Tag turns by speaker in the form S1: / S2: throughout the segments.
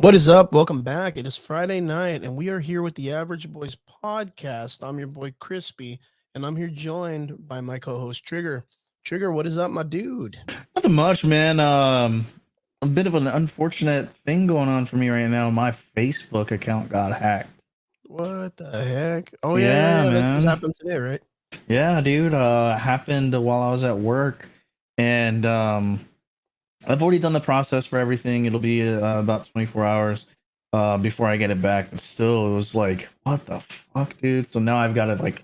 S1: What is up? Welcome back. It is Friday night, and we are here with the Average Boys podcast. I'm your boy Crispy, and I'm here joined by my co-host Trigger. Trigger, what is up, my dude?
S2: Nothing much, man. A bit of an unfortunate thing going on for me right now. My Facebook account got hacked.
S1: What the heck? Oh
S2: Yeah,
S1: yeah. That just
S2: man.
S1: happened today, right?
S2: Yeah, dude. Happened while I was at work, and I've already done the process for everything. It'll be about 24 hours before I get it back. But still, it was like, what the fuck, dude? So now I've got to like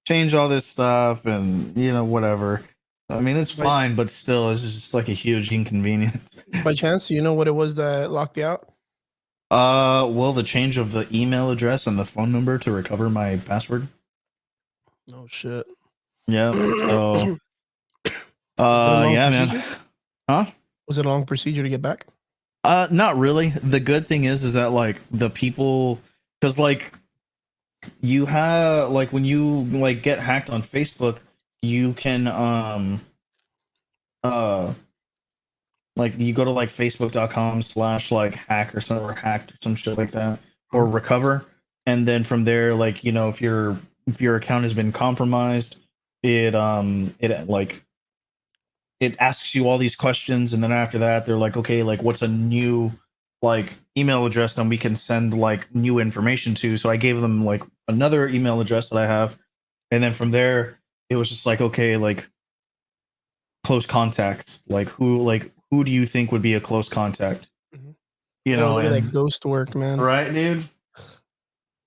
S2: change all this stuff, and whatever. I mean, it's
S1: By
S2: fine, but still, it's just like a huge inconvenience.
S1: by chance, do you know what it was that locked you out?
S2: Well, the change of the email address and the phone number to recover my password.
S1: Oh shit.
S2: Yep. So,
S1: Was it a long
S2: yeah, man.
S1: procedure?
S2: Huh?
S1: Was it a long procedure to get back?
S2: Not really. The good thing is that like the people, because like you have like when you like get hacked on Facebook, you can uh like you go to like facebook.com/ like hack or something or hacked or some shit like that or
S1: Mhm.
S2: recover, and then from there, like if your account has been compromised, it like it asks you all these questions, and then after that they're like, okay, like what's a new like email address then we can send like new information to. So I gave them like another email address that I have, and then from there it was just like, okay, like close contacts, like who do you think would be a close contact,
S1: Mhm. Oh, look at that
S2: and
S1: ghost work, man.
S2: right, dude.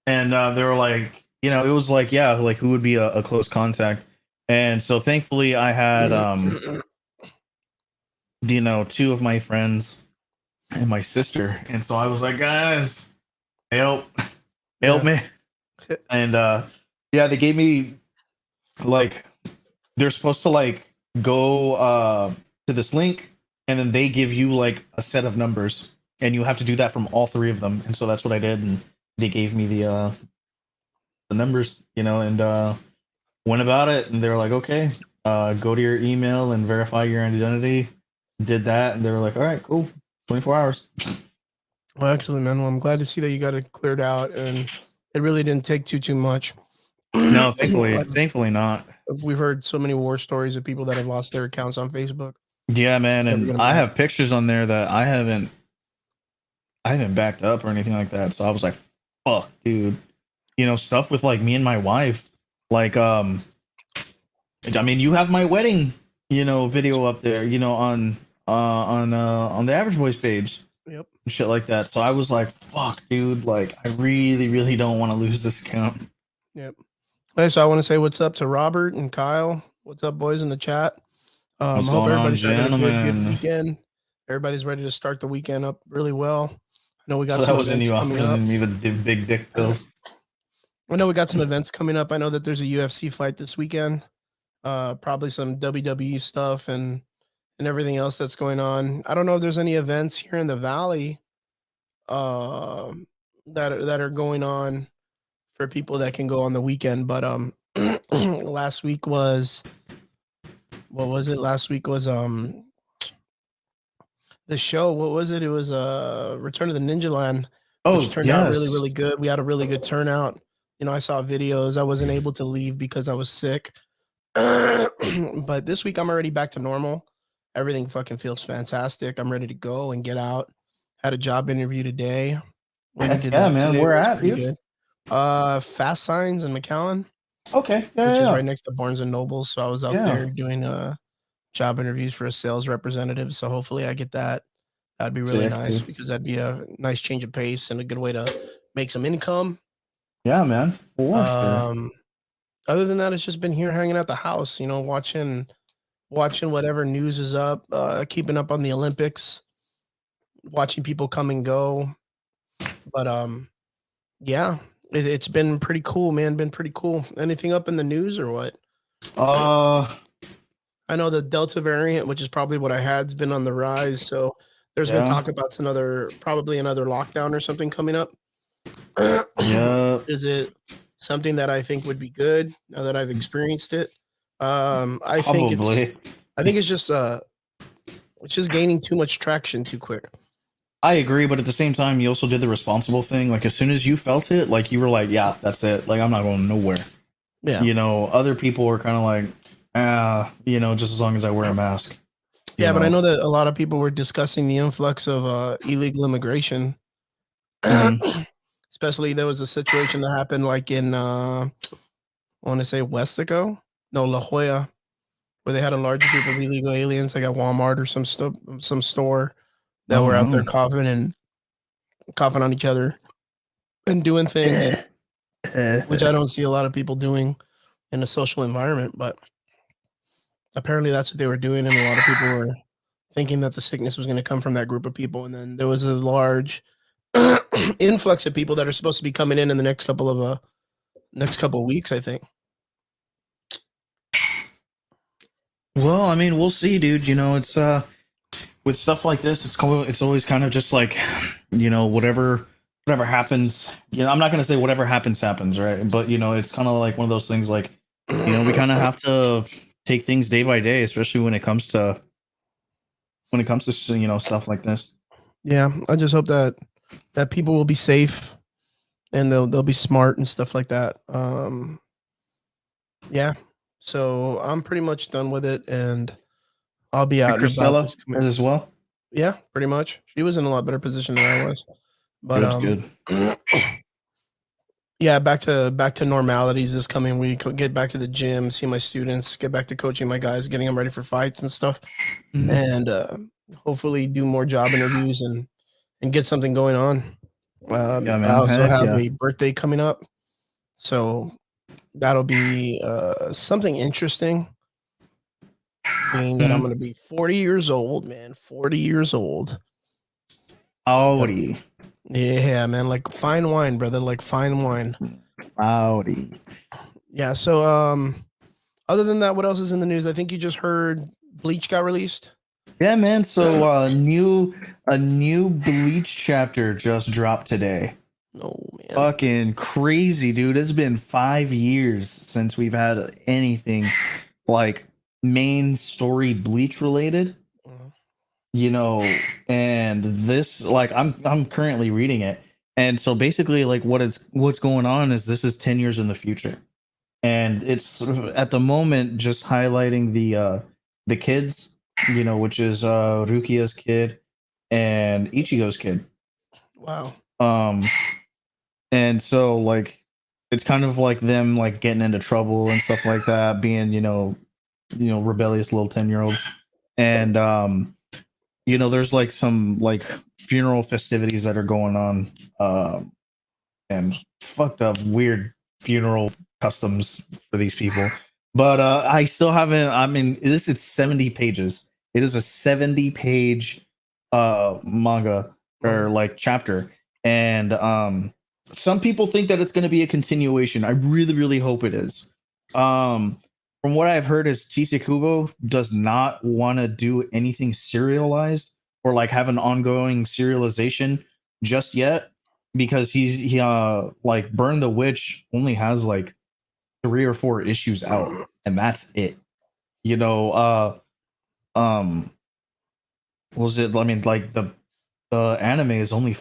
S2: And they were like, it was like, yeah, like who would be a close contact. And so thankfully I had two of my friends and my sister, and so I was like, guys, help, help
S1: Yeah.
S2: me. And yeah, they gave me like, they're supposed to like go to this link, and then they give you like a set of numbers, and you have to do that from all three of them. And so that's what I did, and they gave me the numbers, and went about it, and they were like, okay, go to your email and verify your identity. Did that, and they were like, all right, cool, 24 hours.
S1: Well, excellent, man. Well, I'm glad to see that you got it cleared out, and it really didn't take too much.
S2: No, thankfully,
S1: I've,
S2: thankfully not.
S1: we've heard so many war stories of people that have lost their accounts on Facebook.
S2: Yeah, man,
S1: Never
S2: and
S1: get them
S2: I
S1: back.
S2: have pictures on there that I haven't backed up or anything like that. So I was like, fuck, dude. Stuff with like me and my wife. Like, I mean, you have my wedding, video up there, on the Average Voice page
S1: Yep.
S2: and shit like that. So I was like, fuck, dude, like I really, really don't want to lose this account.
S1: Yep. Hey, so I want to say what's up to Robert and Kyle. What's up, boys, in the chat?
S2: What's
S1: Hope
S2: going on,
S1: everybody's having a good
S2: gentlemen?
S1: weekend. Everybody's ready to start the weekend up really well. I know we got
S2: So that
S1: some
S2: wasn't
S1: events
S2: you
S1: coming up.
S2: offering me the big dick
S1: I
S2: pills.
S1: know we got some events coming up. I know that there's a UFC fight this weekend. Probably some WWE stuff and everything else that's going on. I don't know if there's any events here in the valley um that are going on for people that can go on the weekend. But last week was what was it? Last week was the show. What was it? It was Return of the Ninja Land, which
S2: Oh
S1: turned out really,
S2: yes,
S1: really good. We had a really good turnout. I saw videos. I wasn't able to leave because I was sick. But this week I'm already back to normal. Everything fucking feels fantastic. I'm ready to go and get out. Had a job interview today. Went and
S2: heck
S1: did
S2: yeah,
S1: that
S2: man.
S1: today. It
S2: Where
S1: was
S2: at,
S1: pretty
S2: dude?
S1: good. Fast Signs in McAllen,
S2: Okay, yeah,
S1: which is
S2: yeah,
S1: right next to Barnes and Noble. So I was out
S2: yeah.
S1: there doing job interviews for a sales representative. So hopefully I get that. That'd be really
S2: Sick,
S1: nice
S2: dude.
S1: because that'd be a nice change of pace and a good way to make some income.
S2: Yeah, man, for sure.
S1: Um, Other than that, it's just been here hanging out the house, watching whatever news is up, keeping up on the Olympics, watching people come and go. But yeah, it's been pretty cool, man. Been pretty cool. Anything up in the news or what?
S2: Uh,
S1: I know the Delta variant, which is probably what I had, has been on the rise. So there's been
S2: yeah,
S1: talk about probably another lockdown or something coming up.
S2: yeah.
S1: Is it something that I think would be good now that I've experienced it? I think it's
S2: Probably.
S1: I think it's just gaining too much traction too quick.
S2: I agree, but at the same time, you also did the responsible thing. Like as soon as you felt it, like you were like, yeah, that's it. Like I'm not going nowhere.
S1: Yeah.
S2: You know, other people are kind of like, you know, just as long as I wear a mask. You
S1: Yeah, but I
S2: know.
S1: know that a lot of people were discussing the influx of illegal immigration.
S2: Mhm.
S1: Especially there was a situation that happened like in I want to say Westico, no La Jolla, where they had a large group of illegal aliens like at Walmart or some store that
S2: Oh
S1: were out there
S2: no.
S1: coughing on each other and doing things, which I don't see a lot of people doing in a social environment, but apparently that's what they were doing, and a lot of people were thinking that the sickness was going to come from that group of people, and then there was a large influx of people that are supposed to be coming in the next couple of weeks, I think.
S2: Well, I mean, we'll see, dude. You know, it's with stuff like this, it's always kind of just like, you know, whatever happens. You know, I'm not gonna say whatever happens, right? But you know, it's kind of like one of those things. Like, you know, we kind of have to take things day by day, especially when it comes to you know stuff like this.
S1: Yeah, I just hope that people will be safe and they'll be smart and stuff like that. Yeah. So I'm pretty much done with it, and I'll be
S2: And
S1: out and about
S2: Christella
S1: this coming.
S2: as well.
S1: Yeah, pretty much. She was in a lot better position than I was, but
S2: Good, good.
S1: yeah, back to normalities this coming week. Get back to the gym, see my students, get back to coaching my guys, getting them ready for fights and stuff,
S2: Mhm.
S1: and hopefully do more job interviews and get something going on.
S2: Yeah,
S1: I
S2: man.
S1: also
S2: Heck
S1: have
S2: yeah.
S1: a birthday coming up, so that'll be something interesting. Being that I'm
S2: Hmm.
S1: going to be 40 years old, man, 40 years old. That'll
S2: Howdy,
S1: Yeah, man, like fine wine, brother, like fine wine.
S2: howdy.
S1: Yeah, so other than that, what else is in the news? I think you just heard Bleach got released.
S2: Yeah, man. So a new Bleach chapter just dropped today.
S1: Oh man.
S2: Fucking crazy, dude. It's been 5 years since we've had anything like main story Bleach related,
S1: Mhm.
S2: you know, and this like I'm currently reading it. And so basically like what's going on is this is 10 years in the future. And it's sort of at the moment just highlighting the kids, you know, which is Rukia's kid and Ichigo's kid.
S1: Wow.
S2: Um and so like it's kind of like them like getting into trouble and stuff like that, being, you know, rebellious little 10-year-olds. And you know, there's like some like funeral festivities that are going on, and fucked up weird funeral customs for these people. But I still haven't. I mean, this is 70 pages. It is a 70-page manga or
S1: Mhm.
S2: like chapter, and some people think that it's going to be a continuation. I really, really hope it is. Um, from what I've heard, is Chisekubo does not want to do anything serialized or like have an ongoing serialization just yet, because he like Burn the Witch only has like 3 or 4 issues out, and that's it. You know, um was it, I mean, like the anime is only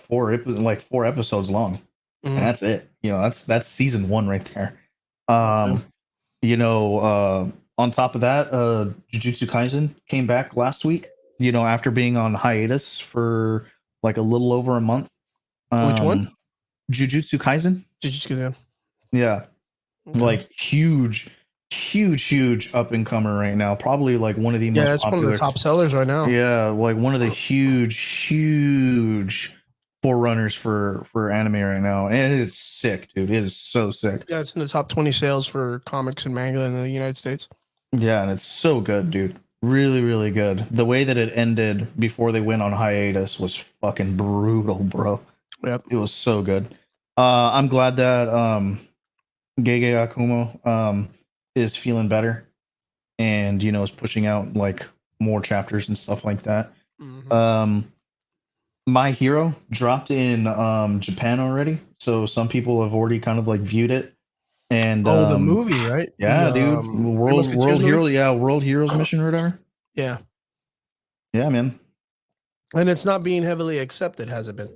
S2: like 4 episodes long, and
S1: Mhm.
S2: that's it. You know, that's season 1 right there.
S1: Okay.
S2: um you know, on top of that, Jujutsu Kaisen came back last week, you know, after being on hiatus for like a little over a month.
S1: Which one?
S2: um Jujutsu Kaisen.
S1: Jujutsu.
S2: Yeah,
S1: Okay.
S2: like huge up and comer right now. Probably like one of the
S1: Yeah,
S2: most
S1: it's one of the
S2: popular.
S1: top sellers right now.
S2: Yeah, like one of the huge forerunners for anime right now, and it's sick, dude. It is so sick.
S1: Yeah, it's in the top 20 sales for comics and manga in the United States.
S2: Yeah, and it's so good, dude. Really, really good. The way that it ended before they went on hiatus was fucking brutal, bro.
S1: Yep.
S2: It was so good. I'm glad that Gege Akumo is feeling better, and you know is pushing out like more chapters and stuff like that.
S1: Mhm.
S2: Um, My Hero dropped in Japan already, so some people have already kind of like viewed it. And
S1: Oh, the movie, right? The
S2: yeah, dude,
S1: Three Musketeers
S2: World
S1: movie?
S2: Hero, yeah, World Heroes Mission or whatever.
S1: Yeah.
S2: Yeah, man.
S1: And it's not being heavily accepted, has it been?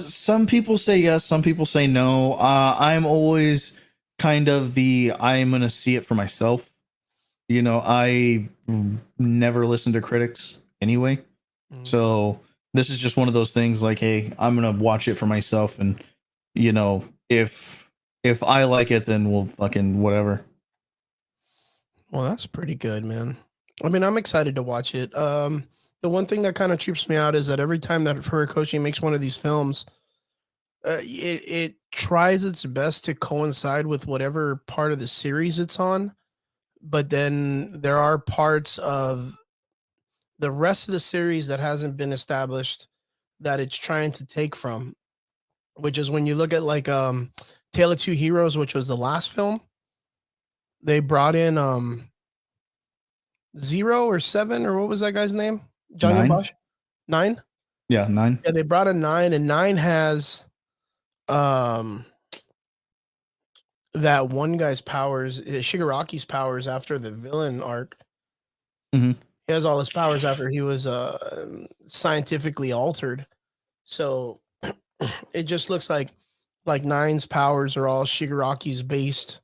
S2: Some people say yes, some people say no. I'm always kind of I'm gonna see it for myself. You know, I never listen to critics anyway.
S1: Mm.
S2: So this is just one of those things like, hey, I'm gonna watch it for myself, and you know, if I like it, then we'll fucking whatever.
S1: Well, that's pretty good, man. I mean, I'm excited to watch it. The one thing that kind of trips me out is that every time that Furukoshi makes one of these films, it tries its best to coincide with whatever part of the series it's on, but then there are parts of the rest of the series that hasn't been established that it's trying to take from, which is when you look at like Tale of Two Heroes, which was the last film, they brought in Zero or Seven or what was that guy's name? Johnny
S2: Nine?
S1: Bosch? Nine?
S2: Yeah, nine.
S1: Yeah, they brought in Nine, and Nine has um that one guy's powers, Shigaraki's powers after the villain arc.
S2: Mm-hmm.
S1: He has all his powers after he was scientifically altered. So it just looks like Nine's powers are all Shigaraki's based,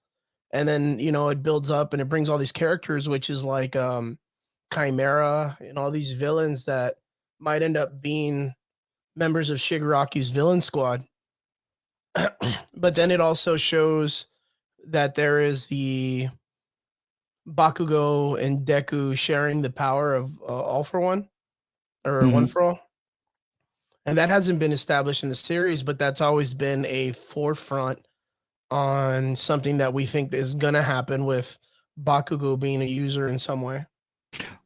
S1: and then it builds up and it brings all these characters, which is like Chimera and all these villains that might end up being members of Shigaraki's villain squad. But then it also shows that there is the Bakugo and Deku sharing the power of All for One or One
S2: Mm-hmm.
S1: for All. And that hasn't been established in the series, but that's always been a forefront on something that we think is going to happen with Bakugo being a user in some way.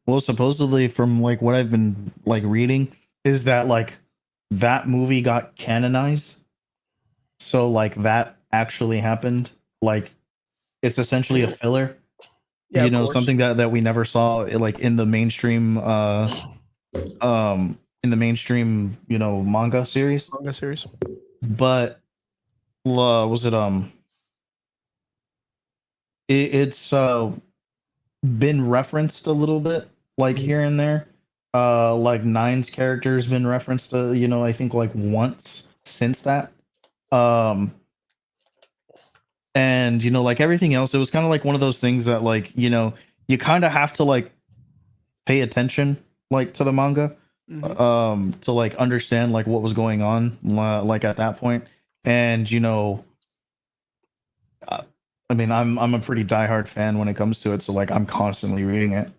S2: Well, supposedly from like what I've been like reading is that like that movie got canonized. So like that actually happened. Like it's essentially a filler.
S1: Yeah,
S2: You
S1: of
S2: know,
S1: course.
S2: something that we never saw like in the mainstream, you know, manga series.
S1: Manga series.
S2: But was it it's been referenced a little bit like
S1: Mhm.
S2: here and there. Like Nine's character's been referenced you know, I think like once since that. Um and you know, like everything else, it was kind of like one of those things that like, you know, you kind of have to like pay attention like to the manga
S1: Mhm.
S2: to like understand like what was going on like at that point. And you know, uh, I mean, I'm a pretty diehard fan when it comes to it, so like I'm constantly reading it.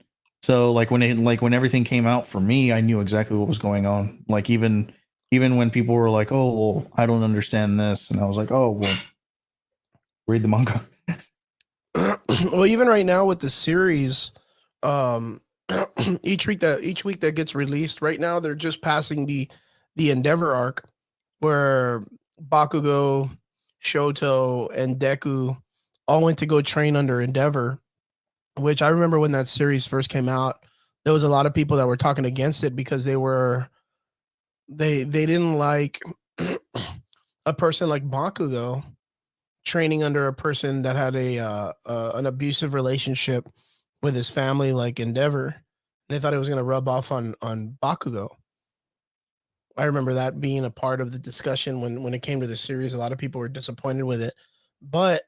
S2: So like when everything came out for me, I knew exactly what was going on. Like even when people were like, "Oh, well, I don't understand this," and I was like, "Oh, well, read the manga."
S1: Well, even right now with the series, um, each week that gets released, right now they're just passing the Endeavor arc, where Bakugo, Shoto, and Deku all went to go train under Endeavor. Which I remember when that series first came out, there was a lot of people that were talking against it because they didn't like a person like Bakugo training under a person that had an abusive relationship with his family, like Endeavor. They thought it was going to rub off on Bakugo. I remember that being a part of the discussion when it came to the series. A lot of people were disappointed with it, but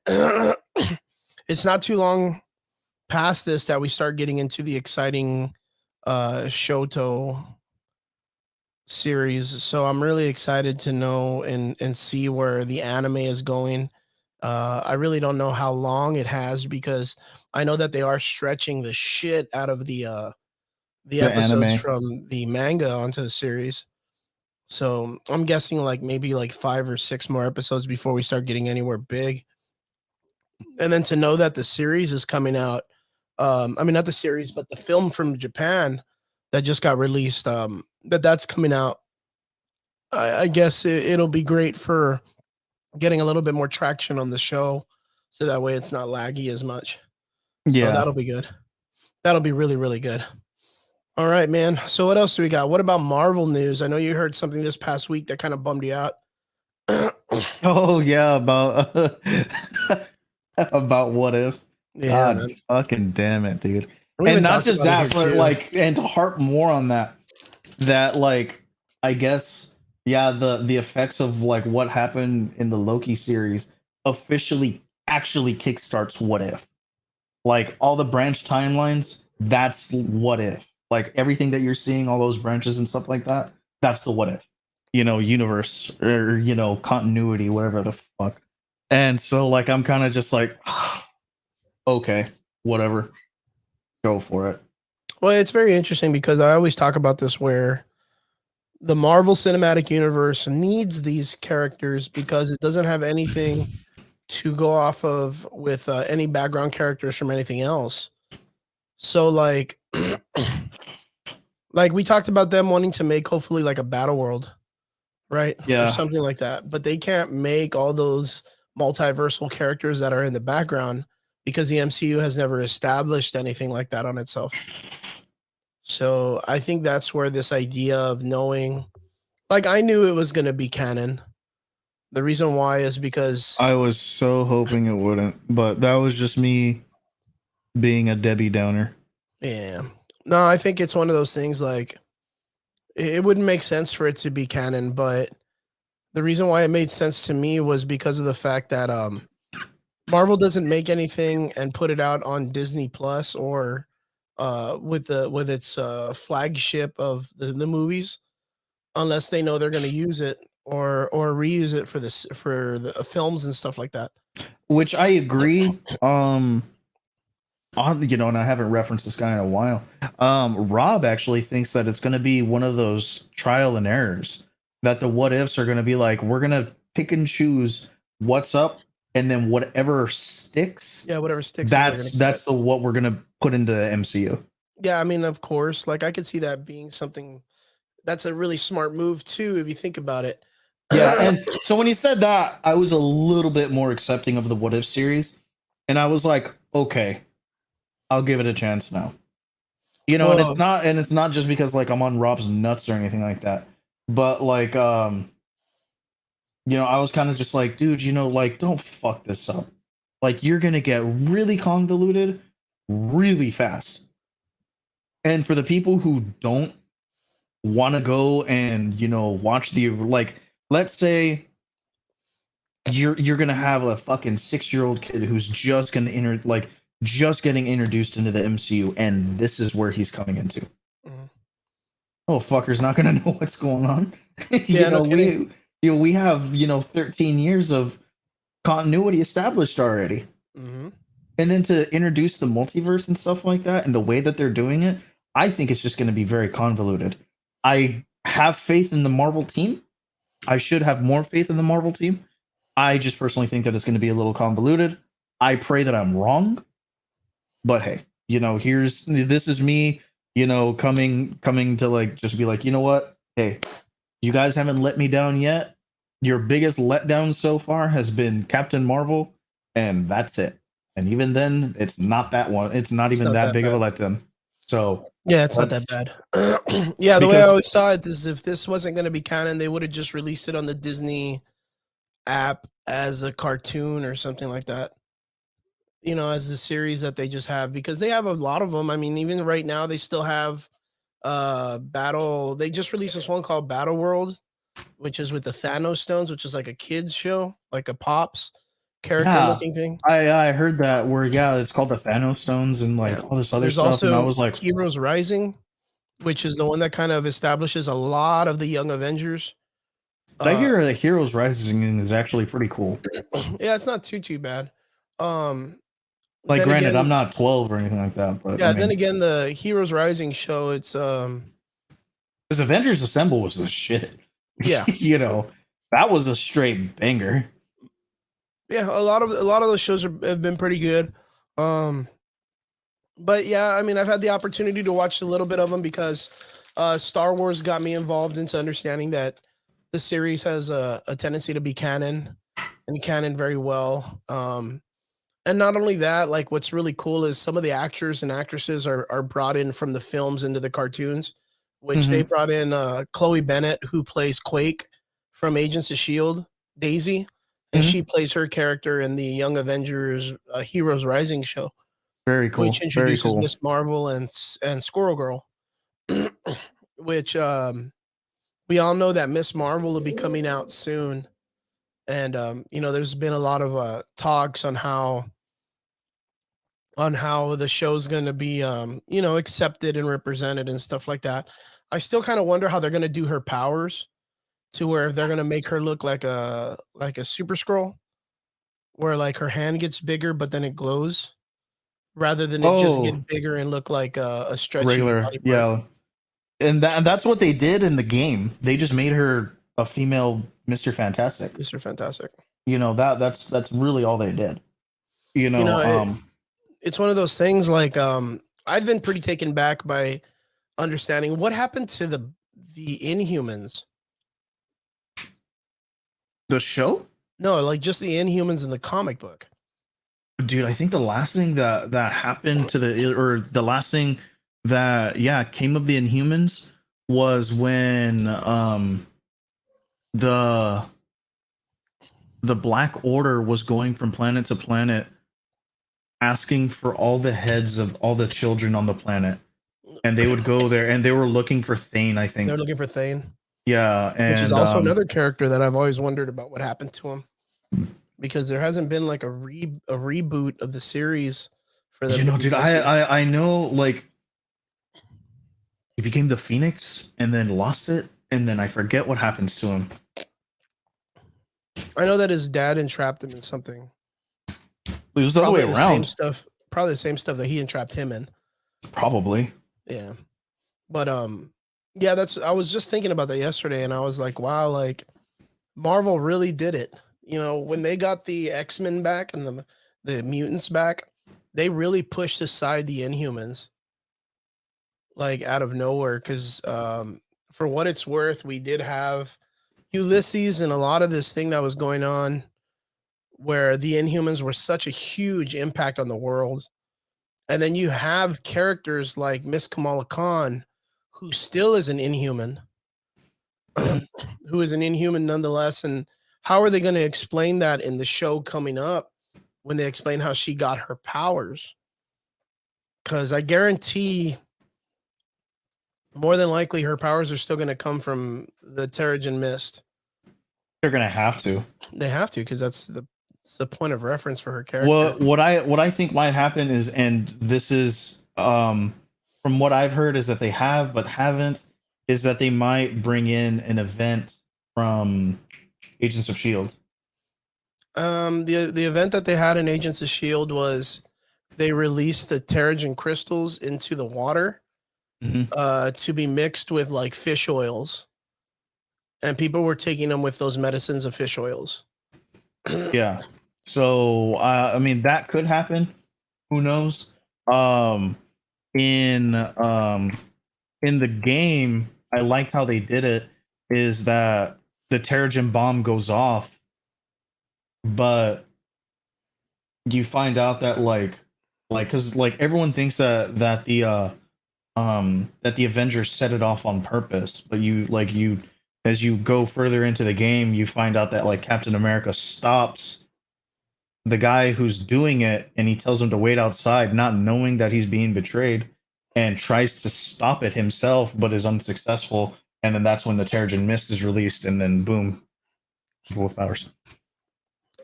S1: it's not too long past this that we start getting into the exciting Shoto series. So I'm really excited to know and see where the anime is going. I really don't know how long it has because I know that they are stretching the shit out of the
S2: The
S1: episodes
S2: anime.
S1: from the manga onto the series. So I'm guessing like maybe like 5 or 6 more episodes before we start getting anywhere big. And then to know that the series is coming out, I mean not the series, but the film from Japan that just got released, that's coming out. I guess it'll be great for getting a little bit more traction on the show, so that way it's not laggy as much. So
S2: Yeah.
S1: that'll be good. That'll be really, really good. All right, man. So what else do we got? What about Marvel news? I know you heard something this past week that kind of bummed you out.
S2: Oh yeah, about about what if.
S1: Yeah,
S2: God
S1: man.
S2: fucking damn it, dude.
S1: We've
S2: And
S1: been
S2: not
S1: talking
S2: just
S1: about it here
S2: that, but
S1: too.
S2: like, and to harp more on that, that like I guess yeah, the effects of like what happened in the Loki series officially actually kickstarts What If. Like all the branch timelines, that's What If. Like everything that you're seeing, all those branches and stuff like that, that's the What If. Universe or continuity, whatever the fuck. And so like I'm kind of just like okay, whatever. Go for it.
S1: Well, it's very interesting because I always talk about this where the Marvel Cinematic Universe needs these characters because it doesn't have anything to go off of with any background characters from anything else. So like we talked about them wanting to make hopefully like a battle world, right? Or
S2: Yeah.
S1: something like that. But they can't make all those multiversal characters that are in the background because the MCU has never established anything like that on itself. So I think that's where this idea of knowing, like, I knew it was going to be canon. The reason why is because,
S2: I was so hoping it wouldn't, but that was just me being a Debbie Downer.
S1: yeah, no, I think it's one of those things like it wouldn't make sense for it to be canon, but the reason why it made sense to me was because of the fact that Marvel doesn't make anything and put it out on Disney Plus or with its flagship of the movies unless they know they're going to use it or reuse it for the films and stuff like that.
S2: Which I agree. On and I haven't referenced this guy in a while. Rob actually thinks that it's going to be one of those trial and errors, that the what ifs are going to be like we're going to pick and choose what's up, and then whatever sticks,
S1: Yeah, whatever sticks is they're going to keep
S2: that's
S1: it.
S2: the what we're going to put into the MCU.
S1: Yeah, I mean, of course, like I could see that being something that's a really smart move too if you think about it.
S2: Yeah, and so when he said that, I was a little bit more accepting of the what if series, and I was like, okay, I'll give it a chance now. And
S1: Well,
S2: it's not just because like I'm on Rob's nuts or anything like that, but like I was kind of just like, dude, like don't fuck this up. Like you're gonna get really convoluted really fast. And for the people who don't want to go and watch the like, let's say you're gonna have a fucking 6-year-old kid who's just gonna just getting introduced into the MCU, and this is where he's coming into.
S1: mhm.
S2: Oh, fucker's not gonna know what's going on.
S1: Yeah, no kidding.
S2: We have 13 years of continuity established already,
S1: Hmm.
S2: and then to introduce the multiverse and stuff like that, and the way that they're doing it, I think it's just going to be very convoluted. I have faith in the Marvel team. I should have more faith in the Marvel team. I just personally think that it's going to be a little convoluted. I pray that I'm wrong, but hey, this is me, coming to like just be like, you know what? Hey, you guys haven't let me down yet. Your biggest letdown so far has been Captain Marvel, and that's it. And even then, it's not that one. It's not
S1: It's
S2: even
S1: not
S2: that
S1: that
S2: big of
S1: bad.
S2: a letdown. So
S1: Yeah, it's not
S2: let's
S1: that bad. Yeah, the way I
S2: because
S1: always saw it is if this wasn't going to be canon, they would have just released it on the Disney app as a cartoon or something like that. As the series that they just have because they have a lot of them. I mean, even right now they still have Battle. They just released this one called Battle World, which is with the Thanos stones, which is like a kids show, like a Pops character
S2: yeah,
S1: looking thing.
S2: I heard that where it's called the Thanos stones and
S1: Yeah.
S2: like all this other
S1: There's
S2: stuff, and I
S1: also
S2: was like,
S1: Heroes Rising, which is the one that kind of establishes a lot of the young Avengers.
S2: I
S1: Uh
S2: hear that Heroes Rising is actually pretty cool.
S1: yeah, it's not too bad. Um
S2: Like,
S1: then
S2: granted, I'm
S1: again,
S2: not 12 or anything like that, but I
S1: yeah, then
S2: mean,
S1: again the Heroes Rising show, it's
S2: because Avengers Assemble was the shit.
S1: yeah.
S2: That was a straight banger.
S1: Yeah, a lot of those shows have been pretty good. Um but yeah, I mean, I've had the opportunity to watch a little bit of them because Star Wars got me involved into understanding that the series has a tendency to be canon and canon very well. And not only that, like what's really cool is some of the actors and actresses are brought in from the films into the cartoons, which they
S2: Hmm.
S1: brought in Chloe Bennett, who plays Quake from Agents of Shield, Daisy, and
S2: Hmm.
S1: she plays her character in the Young Avengers Heroes Rising show,
S2: Very
S1: which
S2: cool. Very
S1: introduces
S2: cool.
S1: Miss Marvel and Squirrel Girl, which we all know that Miss Marvel will be coming out soon. And there's been a lot of talks on how the show's going to be accepted and represented and stuff like that. I still kind of wonder how they're going to do her powers, to where if they're going to make her look like a super scroll, where like her hand gets bigger but then it glows, rather than it just get bigger and look like a stretchy
S2: regular
S1: body part.
S2: yeah. And that's what they did in the game. They just made her a female Mr. Fantastic.
S1: Mr. Fantastic.
S2: That's really all they did.
S1: It's one of those things like I've been pretty taken back by understanding what happened to the Inhumans.
S2: The show?
S1: No, like just the Inhumans in the comic book.
S2: Dude, I think the last thing that happened to the last thing that came of the Inhumans was when the Black Order was going from planet to planet asking for all the heads of all the children on the planet, and they would go there and they were looking for Thane. I think
S1: they're looking for Thane.
S2: Yeah, and
S1: which is also another character that I've always wondered about what happened to him, because there hasn't been like a reboot of the series for them.
S2: Dude, I know, like, he became the Phoenix and then lost it, and then I forget what happens to him.
S1: I know that his dad entrapped him in something.
S2: It was the other way around.
S1: Probably the same stuff that he entrapped him in.
S2: Probably.
S1: Yeah. But yeah, I was just thinking about that yesterday, and I was like, wow, like Marvel really did it. When they got the X-Men back and the mutants back, they really pushed aside the Inhumans, like out of nowhere. Because for what it's worth, we did have Ulysses and a lot of this thing that was going on, where the Inhumans were such a huge impact on the world. And then you have characters like Miss Kamala Khan, who still is an Inhuman, who is an Inhuman nonetheless. And how are they going to explain that in the show coming up when they explain how she got her powers? Because I guarantee more than likely her powers are still going to come from the Terrigen Mist.
S2: They're going to have to.
S1: They have to, because that's the point of reference for her character.
S2: What I think might happen is, and this is from what I've heard, is that they have but haven't, is that they might bring in an event from Agents of S.H.I.E.L.D.
S1: The event that they had in Agents of S.H.I.E.L.D. was they released the Terrigen crystals into the water to be mixed with like fish oils, and people were taking them with those medicines of fish oils.
S2: Yeah. So I mean, that could happen. Who knows? In the game, I liked how they did it, is that the Terrigen bomb goes off, but you find out that like because like everyone thinks that the Avengers set it off on purpose, but you as you go further into the game, you find out that like Captain America stops the guy who's doing it, and he tells him to wait outside, not knowing that he's being betrayed, and tries to stop it himself, but is unsuccessful. And then that's when the Terrigen Mist is released, and then boom, with powers.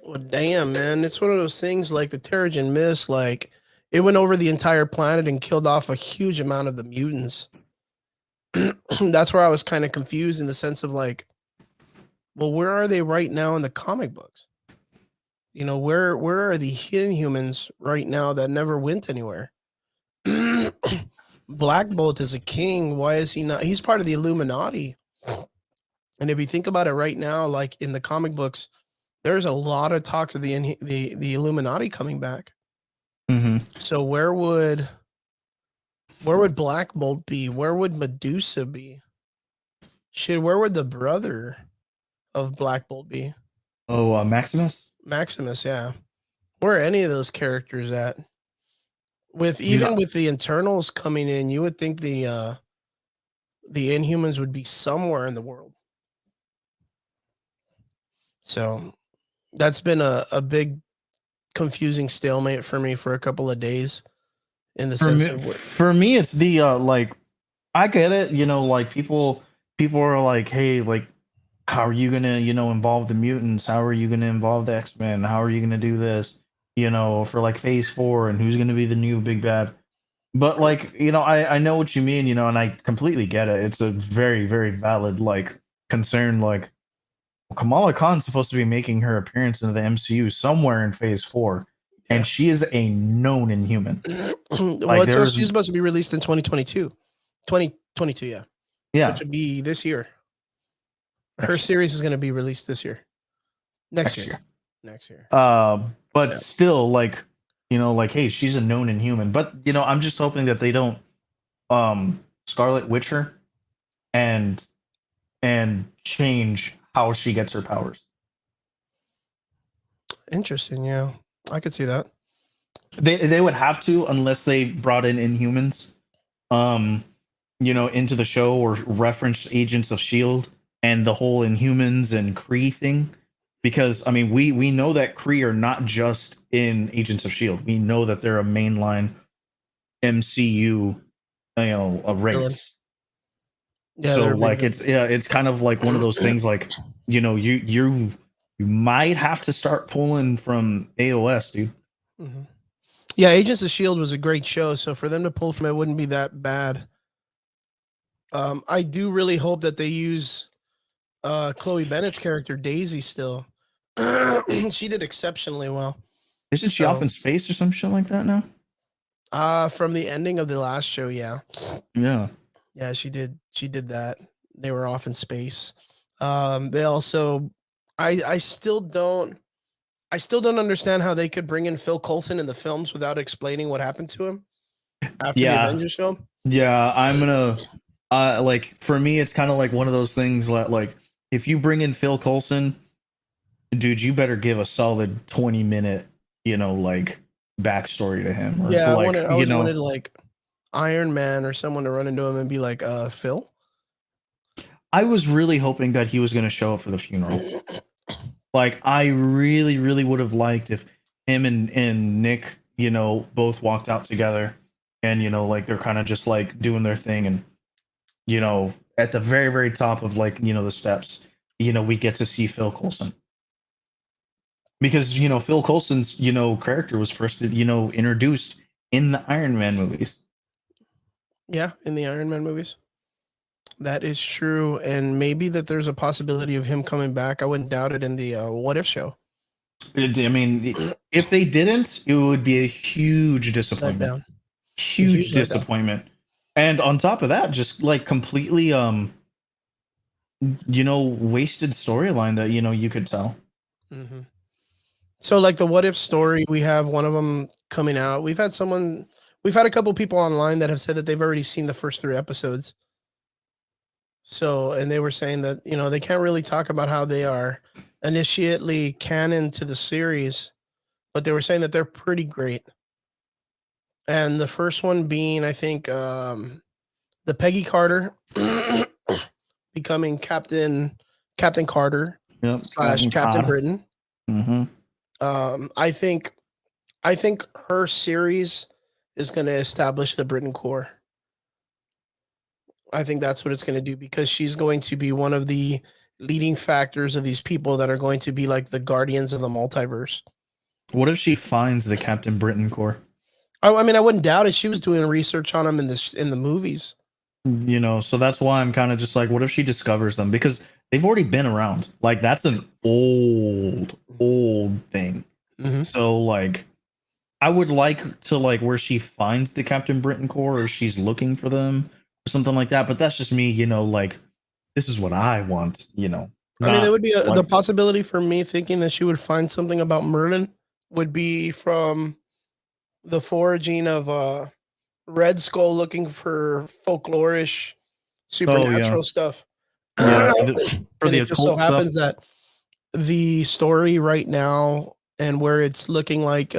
S1: Well, damn, man, it's one of those things like the Terrigen Mist, like it went over the entire planet and killed off a huge amount of the mutants. That's where I was kind of confused, in the sense of like, well, where are they right now in the comic books? Where are the Inhumans right now that never went anywhere? Black Bolt is a king. Why is he not? He's part of the Illuminati. And if you think about it right now, like in the comic books, there's a lot of talks of the Illuminati coming back.
S2: Mm-hmm.
S1: So where would Black Bolt be? Where would Medusa be? Where would the brother of Black Bolt be?
S2: Oh, Maximus?
S1: Maximus, yeah. Where are any of those characters at? With the Internals coming in, you would think the Inhumans would be somewhere in the world. So that's been a big confusing stalemate for me for a couple of days. In the sense of
S2: for me, it's the I get it. Like people are like, hey, like, how are you gonna, involve the mutants? How are you gonna involve the X-Men? How are you gonna do this? For like Phase 4, and who's gonna be the new big bad? But like, I know what you mean, and I completely get it. It's a very, very valid like concern. Like, Kamala Khan's supposed to be making her appearance into the MCU somewhere in Phase 4,
S1: Yeah.
S2: and she is a known Inhuman.
S1: Well,
S2: Like,
S1: she's supposed to be released in 2022. 2022, yeah.
S2: yeah,
S1: Which would be this year. Her
S2: next year,
S1: series is going to be released this year. Next
S2: next
S1: year.
S2: year.
S1: Next year.
S2: But
S1: Yeah.
S2: still, like, like, hey, she's a known Inhuman. But I'm just hoping that they don't Scarlet Witcher and change how she gets her powers.
S1: Interesting. Yeah. I could see that.
S2: They would have to, unless they brought in Inhumans, into the show, or referenced Agents of Shield and the whole Inhumans and Kree thing. Because I mean, we know that Kree are not just in Agents of Shield. We know that they're a mainline MCU, a
S1: Villain.
S2: race.
S1: Yeah,
S2: So
S1: they're a big
S2: like,
S1: villain.
S2: it's kind of like one of those things, like, you might have to start pulling from AOS, dude.
S1: Mhm. Yeah, Agents of Shield was a great show, so for them to pull from it wouldn't be that bad. I do really hope that they use Chloe Bennett's character Daisy still. She did exceptionally well.
S2: Isn't she off
S1: So,
S2: in space or some shit like that now?
S1: from the ending of the last show, yeah.
S2: Yeah.
S1: Yeah, she did that. They were off in space. They also I I still don't understand how they could bring in Phil Coulson in the films without explaining what happened to him after the
S2: Yeah.
S1: Avengers film.
S2: Yeah, I'm gonna like, for me it's kind of like one of those things that, like, if you bring in Phil Coulson, dude, you better give a solid 20-minute, like, backstory to him, or
S1: Yeah,
S2: like,
S1: I always wanted like Iron Man or someone to run into him and be like, Phil?
S2: I was really hoping that he was going to show up for the funeral. Like, I really, really would have liked if him and Nick, both walked out together, and, like, they're kind of just like doing their thing, and, at the very, very top of, like, the steps, we get to see Phil Coulson. Because, Phil Coulson's, character was first, introduced in the Iron Man movies.
S1: Yeah, in the Iron Man movies. That is true, and maybe that there's a possibility of him coming back. I wouldn't doubt it in the What If show.
S2: I mean, if they didn't, it would be a huge
S1: Let
S2: disappointment.
S1: down. A
S2: Huge
S1: huge letdown.
S2: disappointment. And on top of that, just like completely wasted storyline that, you could tell.
S1: Mhm. So, like the What If story, we have one of them coming out. We've had a couple people online that have said that they've already seen the first 3 episodes. So, and they were saying that, they can't really talk about how they are initially canon to the series, but they were saying that they're pretty great. And the first one being, I think, the Peggy Carter becoming Captain Carter
S2: Yep.
S1: / Captain
S2: Cod.
S1: Britain.
S2: Mm-hmm.
S1: Um, I think I think her series is going to establish the Britain Core. I think that's what it's going to do because she's going to be one of the leading factors of these people that are going to be like the guardians of the multiverse.
S2: What if she finds the Captain Britain core?
S1: I mean, I wouldn't doubt it. She was doing research on them in the movies.
S2: So that's why I'm kind of just like, what if she discovers them? Because they've already been around. Like, that's an old thing.
S1: Mm-hmm.
S2: So like, I would like to, like, where she finds the Captain Britain core, or she's looking for them or something like that. But that's just me, like, this is what I want,
S1: I mean, there
S2: not
S1: would be the
S2: like,
S1: possibility for me thinking that she would find something about Merlin would be from the foraging of Red Skull looking for folklorish
S2: oh yeah,
S1: supernatural stuff.
S2: yeah, for
S1: And
S2: the
S1: it just so
S2: occult stuff.
S1: happens that the story right now and where it's looking like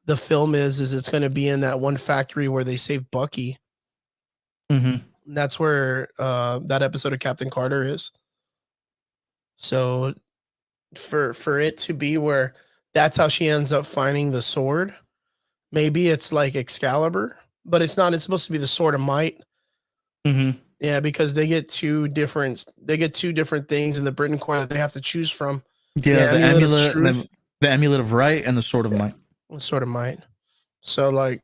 S1: the film is it's going to be in that one factory where they save Bucky.
S2: Mm-hmm.
S1: That's where that episode of Captain Carter is. So for it to be where that's how she ends up finding the sword, maybe it's like Excalibur, but it's not. It's supposed to be the sword of might.
S2: Mm-hmm.
S1: Yeah, because they get two different things in the Britain Core that they have to choose from.
S2: Yeah,
S1: The
S2: the
S1: amulet of
S2: amulet,
S1: truth,
S2: the amulet of right, and the sword of
S1: yeah,
S2: might.
S1: sort of might. So like,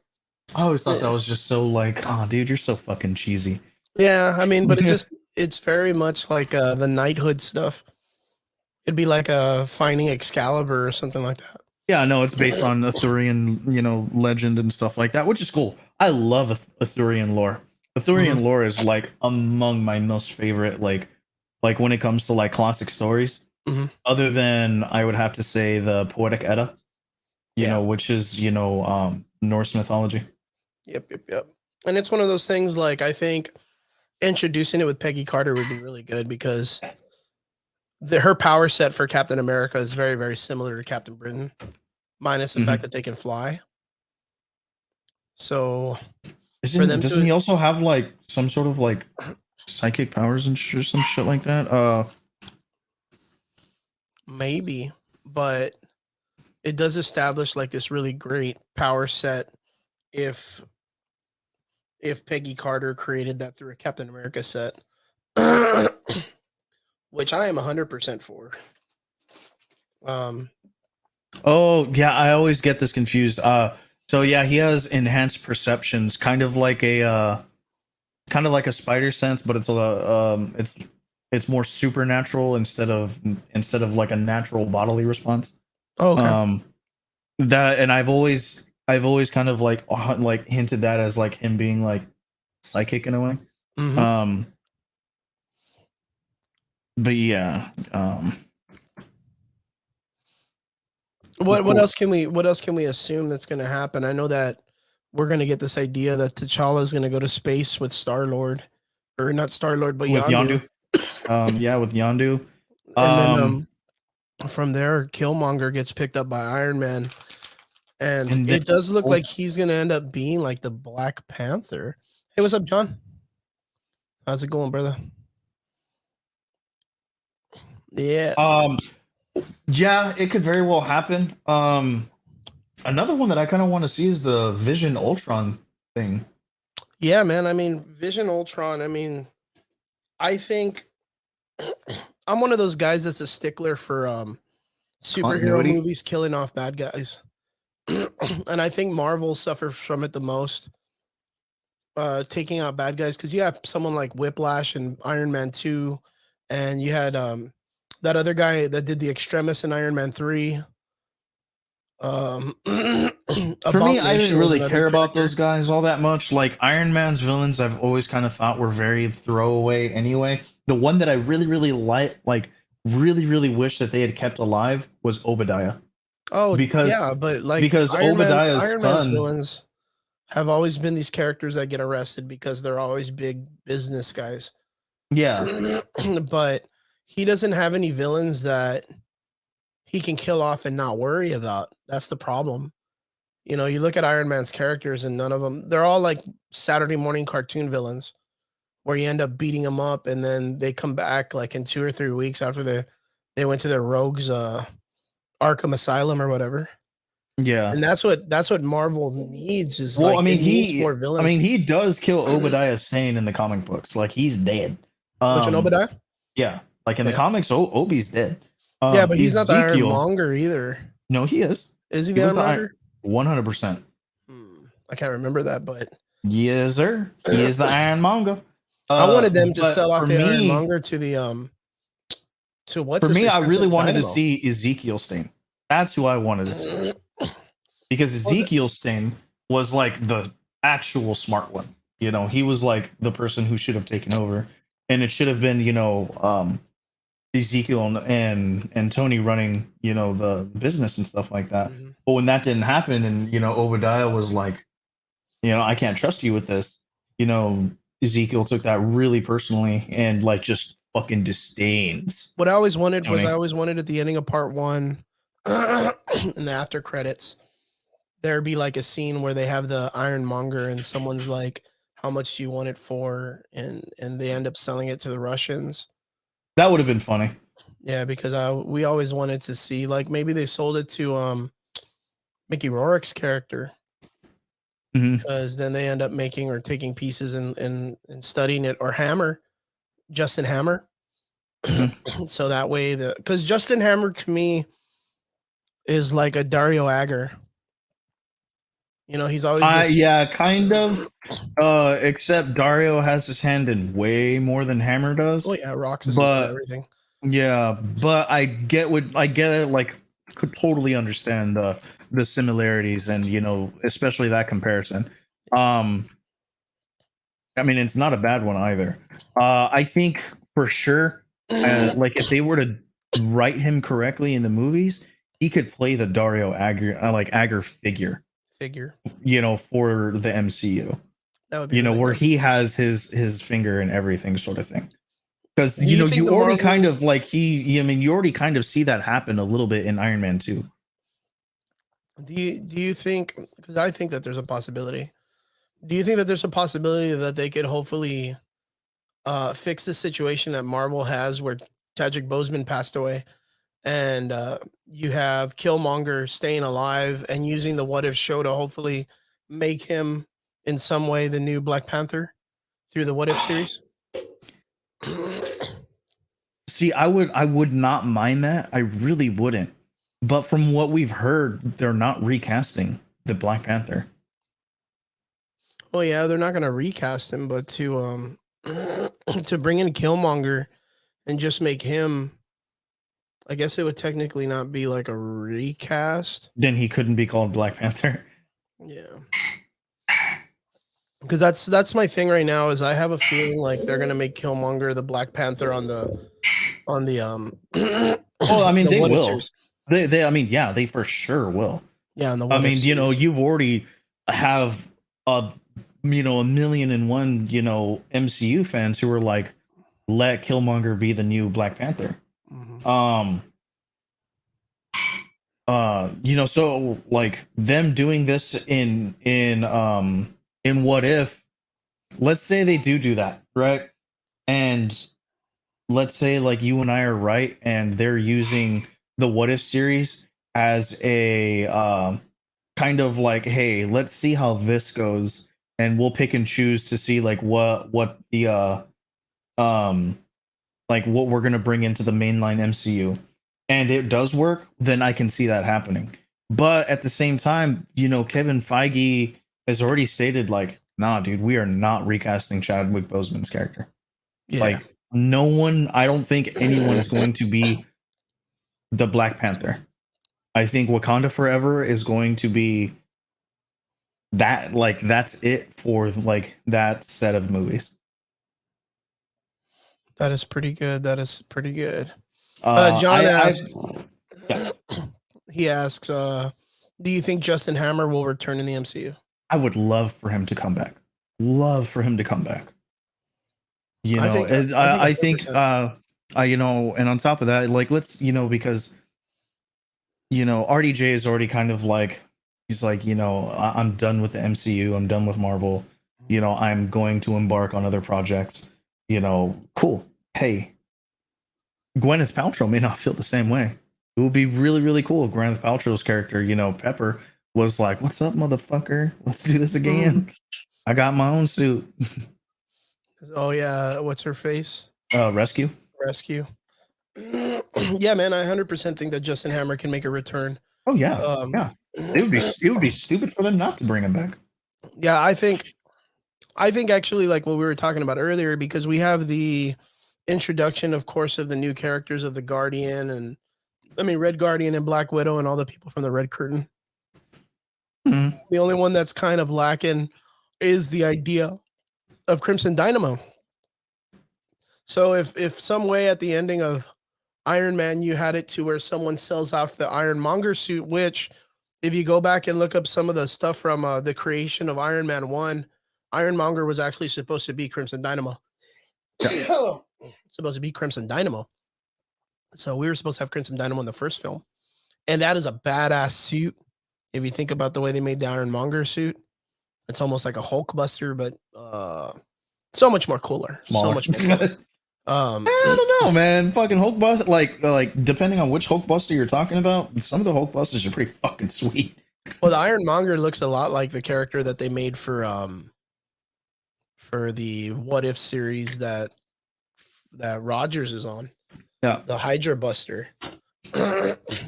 S2: I always thought
S1: eh,
S2: that was just so like, oh, dude, you're so fucking cheesy.
S1: yeah, I mean, but it's very much like the knighthood stuff. It'd be like finding Excalibur or something like that.
S2: Yeah, no, it's based on Arthurian, legend and stuff like that, which is cool. I love Arthurian lore. Arthurian
S1: Mhm.
S2: lore is like among my most favorite, like when it comes to like classic stories.
S1: Mhm.
S2: Other than I would have to say the Poetic Edda,
S1: Yeah.
S2: which is Norse mythology.
S1: Yep. And it's one of those things like I think introducing it with Peggy Carter would be really good because her power set for Captain America is very, very similar to Captain Britain, minus the fact
S2: Mm-hmm.
S1: that they can fly. So for
S2: Isn't
S1: them
S2: doesn't
S1: to
S2: he also have like some sort of like psychic powers and some shit like that?
S1: maybe, but it does establish like this really great power set if Peggy Carter created that through a Captain America set, which I am 100% for. Um,
S2: Oh yeah, I always get this confused. So yeah, he has enhanced perceptions, kind of like a spider sense, but it's more supernatural instead of like a natural bodily response.
S1: oh, okay.
S2: Um, that and I've always kind of like hinted that as like him being like psychic in a way.
S1: Hmm.
S2: Um, but yeah,
S1: What
S2: cool.
S1: else can we assume that's going to happen? I know that we're going to get this idea that T'Challa is going to go to space with Star Lord, or not Star Lord, but
S2: With
S1: Yondu,
S2: Yondu. Yeah, with Yondu.
S1: and then
S2: Um,
S1: from there Killmonger gets picked up by Iron Man, and
S2: and then
S1: it does look like he's going to end up being like the Black Panther. Hey, what's up, John? How's it going, brother? Yeah,
S2: um, yeah, it could very well happen. Another one that I kind of want to see is the Vision Ultron thing.
S1: yeah, man. I mean, Vision Ultron. I mean, I think I'm one of those guys that's a stickler for superhero
S2: Continuity.
S1: movies killing off bad guys. And I think Marvel suffers from it the most, taking out bad guys because you have someone like Whiplash and Iron Man 2, and you had that other guy that did the Extremis in Iron Man 3.
S2: For me, I didn't
S1: Abomination was
S2: really
S1: another
S2: care about
S1: character.
S2: those guys all that much. Like Iron Man's villains, I've always kind of thought were very throwaway anyway. The one that I really, really really, really wish that they had kept alive was Obadiah.
S1: Oh
S2: because
S1: yeah, but like
S2: because Obadiah's
S1: Iron Man's
S2: son,
S1: villains have always been these characters that get arrested because they're always big business guys.
S2: yeah,
S1: But he doesn't have any villains that he can kill off and not worry about. That's the problem. You know, you look at Iron Man's characters and none of them, they're all like Saturday morning cartoon villains where you end up beating them up and then they come back like in 2 or 3 weeks after they went to their rogues Arkham Asylum or whatever.
S2: yeah.
S1: And that's what Marvel needs is
S2: Well,
S1: like it needs more
S2: I mean,
S1: villains.
S2: he does kill Obadiah Stane in the comic books. Like he's dead.
S1: Which one,
S2: Um,
S1: Obadiah?
S2: yeah, like in the
S1: Yeah.
S2: comics, Obi's dead.
S1: Yeah, but he's not the
S2: Ezekiel,
S1: Ironmonger either.
S2: no, he is.
S1: Is he
S2: He
S1: the
S2: was the
S1: Ironmonger?
S2: 100%.
S1: I can't remember that, but
S2: Yes, sir. He is the Ironmonger.
S1: I wanted them to
S2: But
S1: sell off the Ironmonger to the to what's
S2: for
S1: his
S2: me,
S1: face
S2: I really
S1: person,
S2: wanted to
S1: Dynamo.
S2: see Ezekiel Stane. That's who I wanted to see because
S1: Oh,
S2: Ezekiel Stane was like the actual smart one. He was like the person who should have taken over, and it should have been Ezekiel and Tony running the business and stuff like that.
S1: mhm.
S2: But when that didn't happen, and Obadiah was like, I can't trust you with this. Ezekiel took that really personally and like just fucking disdains
S1: What I always wanted was I
S2: Tony.
S1: always wanted at the ending of part 1 in the after credits there be like a scene where they have the Ironmonger and someone's like, "How much do you want it for?" and they end up selling it to the Russians.
S2: That would have been funny.
S1: Yeah, because we always wanted to see like maybe they sold it to Mickey Rourke's character.
S2: Mhm.
S1: because then they end up making or taking pieces and studying it, or Hammer, Justin Hammer.
S2: Mhm.
S1: So that way, because Justin Hammer to me is like a Dario Agger. You know, he's always this.
S2: Yeah, kind of. Except Dario has his hand in way more than Hammer does.
S1: Oh yeah, Roxas and
S2: But
S1: everything.
S2: yeah, but I get it. Like, could totally understand the similarities, and especially that comparison. Um, I mean, it's not a bad one either. I think for sure, like if they were to write him correctly in the movies, he could play the Dario Agger, Agger figure,
S1: Figure
S2: for the MCU.
S1: that would be really
S2: Where
S1: good.
S2: he has his finger in everything, sort of thing. Because
S1: Do you think
S2: you
S1: the
S2: already
S1: Marvel?
S2: kind of like I mean, you already kind of see that happen a little bit in Iron Man 2.
S1: Do you think? Because I think that there's a possibility. Do you think that there's a possibility that they could hopefully fix the situation that Marvel has, where Chadwick Boseman passed away, and you have Killmonger staying alive and using the What If show to hopefully make him in some way the new Black Panther through the What If series?
S2: See, I would not mind that. I really wouldn't. But from what we've heard, they're not recasting the Black Panther.
S1: Oh yeah, they're not gonna recast him, but to to bring in Killmonger and just make him, I guess it would technically not be like a recast.
S2: Then he couldn't be called Black Panther.
S1: Yeah. Because that's my thing right now is I have a feeling like they're gonna make Killmonger the Black Panther on the
S2: Well, I mean,
S1: the
S2: they
S1: What If
S2: will.
S1: series.
S2: They I mean, yeah, they for sure will.
S1: Yeah, on the
S2: I
S1: What If
S2: mean,
S1: series.
S2: you've already have a a million and one, MCU fans who are like, let Killmonger be the new Black Panther.
S1: Mhm.
S2: Um so like them doing this in What If, let's say they do that, right? And let's say like you and I are right and they're using the What If series as a kind of like, hey, let's see how this goes, and we'll pick and choose to see like what the um like what we're going to bring into the mainline MCU, and it does work, then I can see that happening. But at the same time, Kevin Feige has already stated like, nah, dude, we are not recasting Chadwick Boseman's character.
S1: Yeah.
S2: Like, no one, I don't think anyone is going to be the Black Panther. I think Wakanda Forever is going to be that, like, that's it for like that set of movies.
S1: That is pretty good. That is pretty good. John
S2: I
S1: asks,
S2: yeah,
S1: he asks, do you think Justin Hammer will return in the MCU?
S2: I would love for him to come back. Love for him to come back.
S1: I think
S2: I think
S1: 100%.
S2: and on top of that, like, let's, because RDJ is already kind of like, he's like, I'm done with the MCU, I'm done with Marvel, I'm going to embark on other projects. Cool. Hey, Gwyneth Paltrow may not feel the same way. It would be really, really cool if Gwyneth Paltrow's character, Pepper, was like, "What's up, motherfucker? Let's do this again. I got my own suit."
S1: Oh yeah, what's her face?
S2: Rescue.
S1: Rescue. Yeah, man, I 100% think that Justin Hammer can make a return.
S2: Oh yeah,
S1: Um,
S2: yeah. It would be stupid for them not to bring him back.
S1: yeah, I think actually like what we were talking about earlier, because we have the introduction, of course, of the new characters of the Guardian and Red Guardian and Black Widow and all the people from the Red Curtain.
S2: Mhm.
S1: The only one that's kind of lacking is the idea of Crimson Dynamo. So if some way at the ending of Iron Man you had it to where someone sells off the Ironmonger suit, which if you go back and look up some of the stuff from the creation of Iron Man 1, Ironmonger was actually supposed to be Crimson Dynamo. Supposed to be Crimson Dynamo. So we were supposed to have Crimson Dynamo in the first film. And that is a badass suit. If you think about the way they made the Ironmonger suit, it's almost like a Hulkbuster, but so much more cooler. So
S2: Smaller.
S1: much more cooler.
S2: I don't know, man. Fucking Hulkbuster, like depending on which Hulkbuster you're talking about, some of the Hulkbusters are pretty fucking sweet.
S1: Well, the Ironmonger looks a lot like the character that they made for the What If series that Rogers is on,
S2: Yeah.
S1: the Hydra Buster.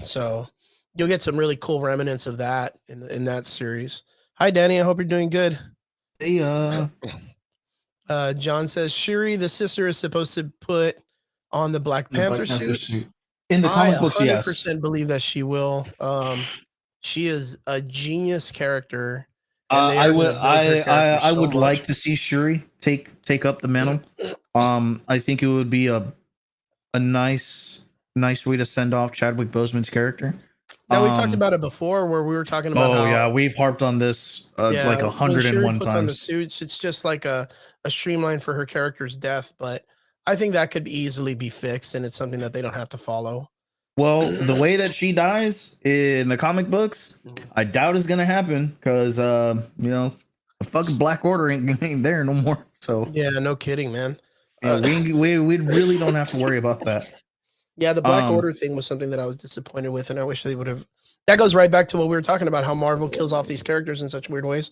S1: So you'll get some really cool remnants of that in that series. Hi, Danny. I hope you're doing good.
S2: Hey,
S1: John says Shuri, the sister, is supposed to put on the Black
S2: the
S1: Panther
S2: Black Panther
S1: suit.
S2: suit. In the
S1: I
S2: comic books, yes.
S1: 100% believe that she will. She is a genius character, and
S2: I would I
S1: so
S2: would
S1: much.
S2: like to see Shuri take up the mantle. I think it would be a nice way to send off Chadwick Boseman's character.
S1: Now we talked about it before, where we were talking about how
S2: yeah, we've harped on this like
S1: when Shuri
S2: 101
S1: puts on the
S2: times.
S1: suits, it's just like a streamline for her character's death. But I think that could easily be fixed, and it's something that they don't have to follow.
S2: Well, the way that she dies in the comic books, I doubt is gonna happen because the fucking Black Order ain't there no more. So
S1: yeah, no kidding, man.
S2: we really don't have to worry about that.
S1: Yeah, the Black Order thing was something that I was disappointed with, and I wish they would have. That goes right back to what we were talking about, how Marvel kills off these characters in such weird ways.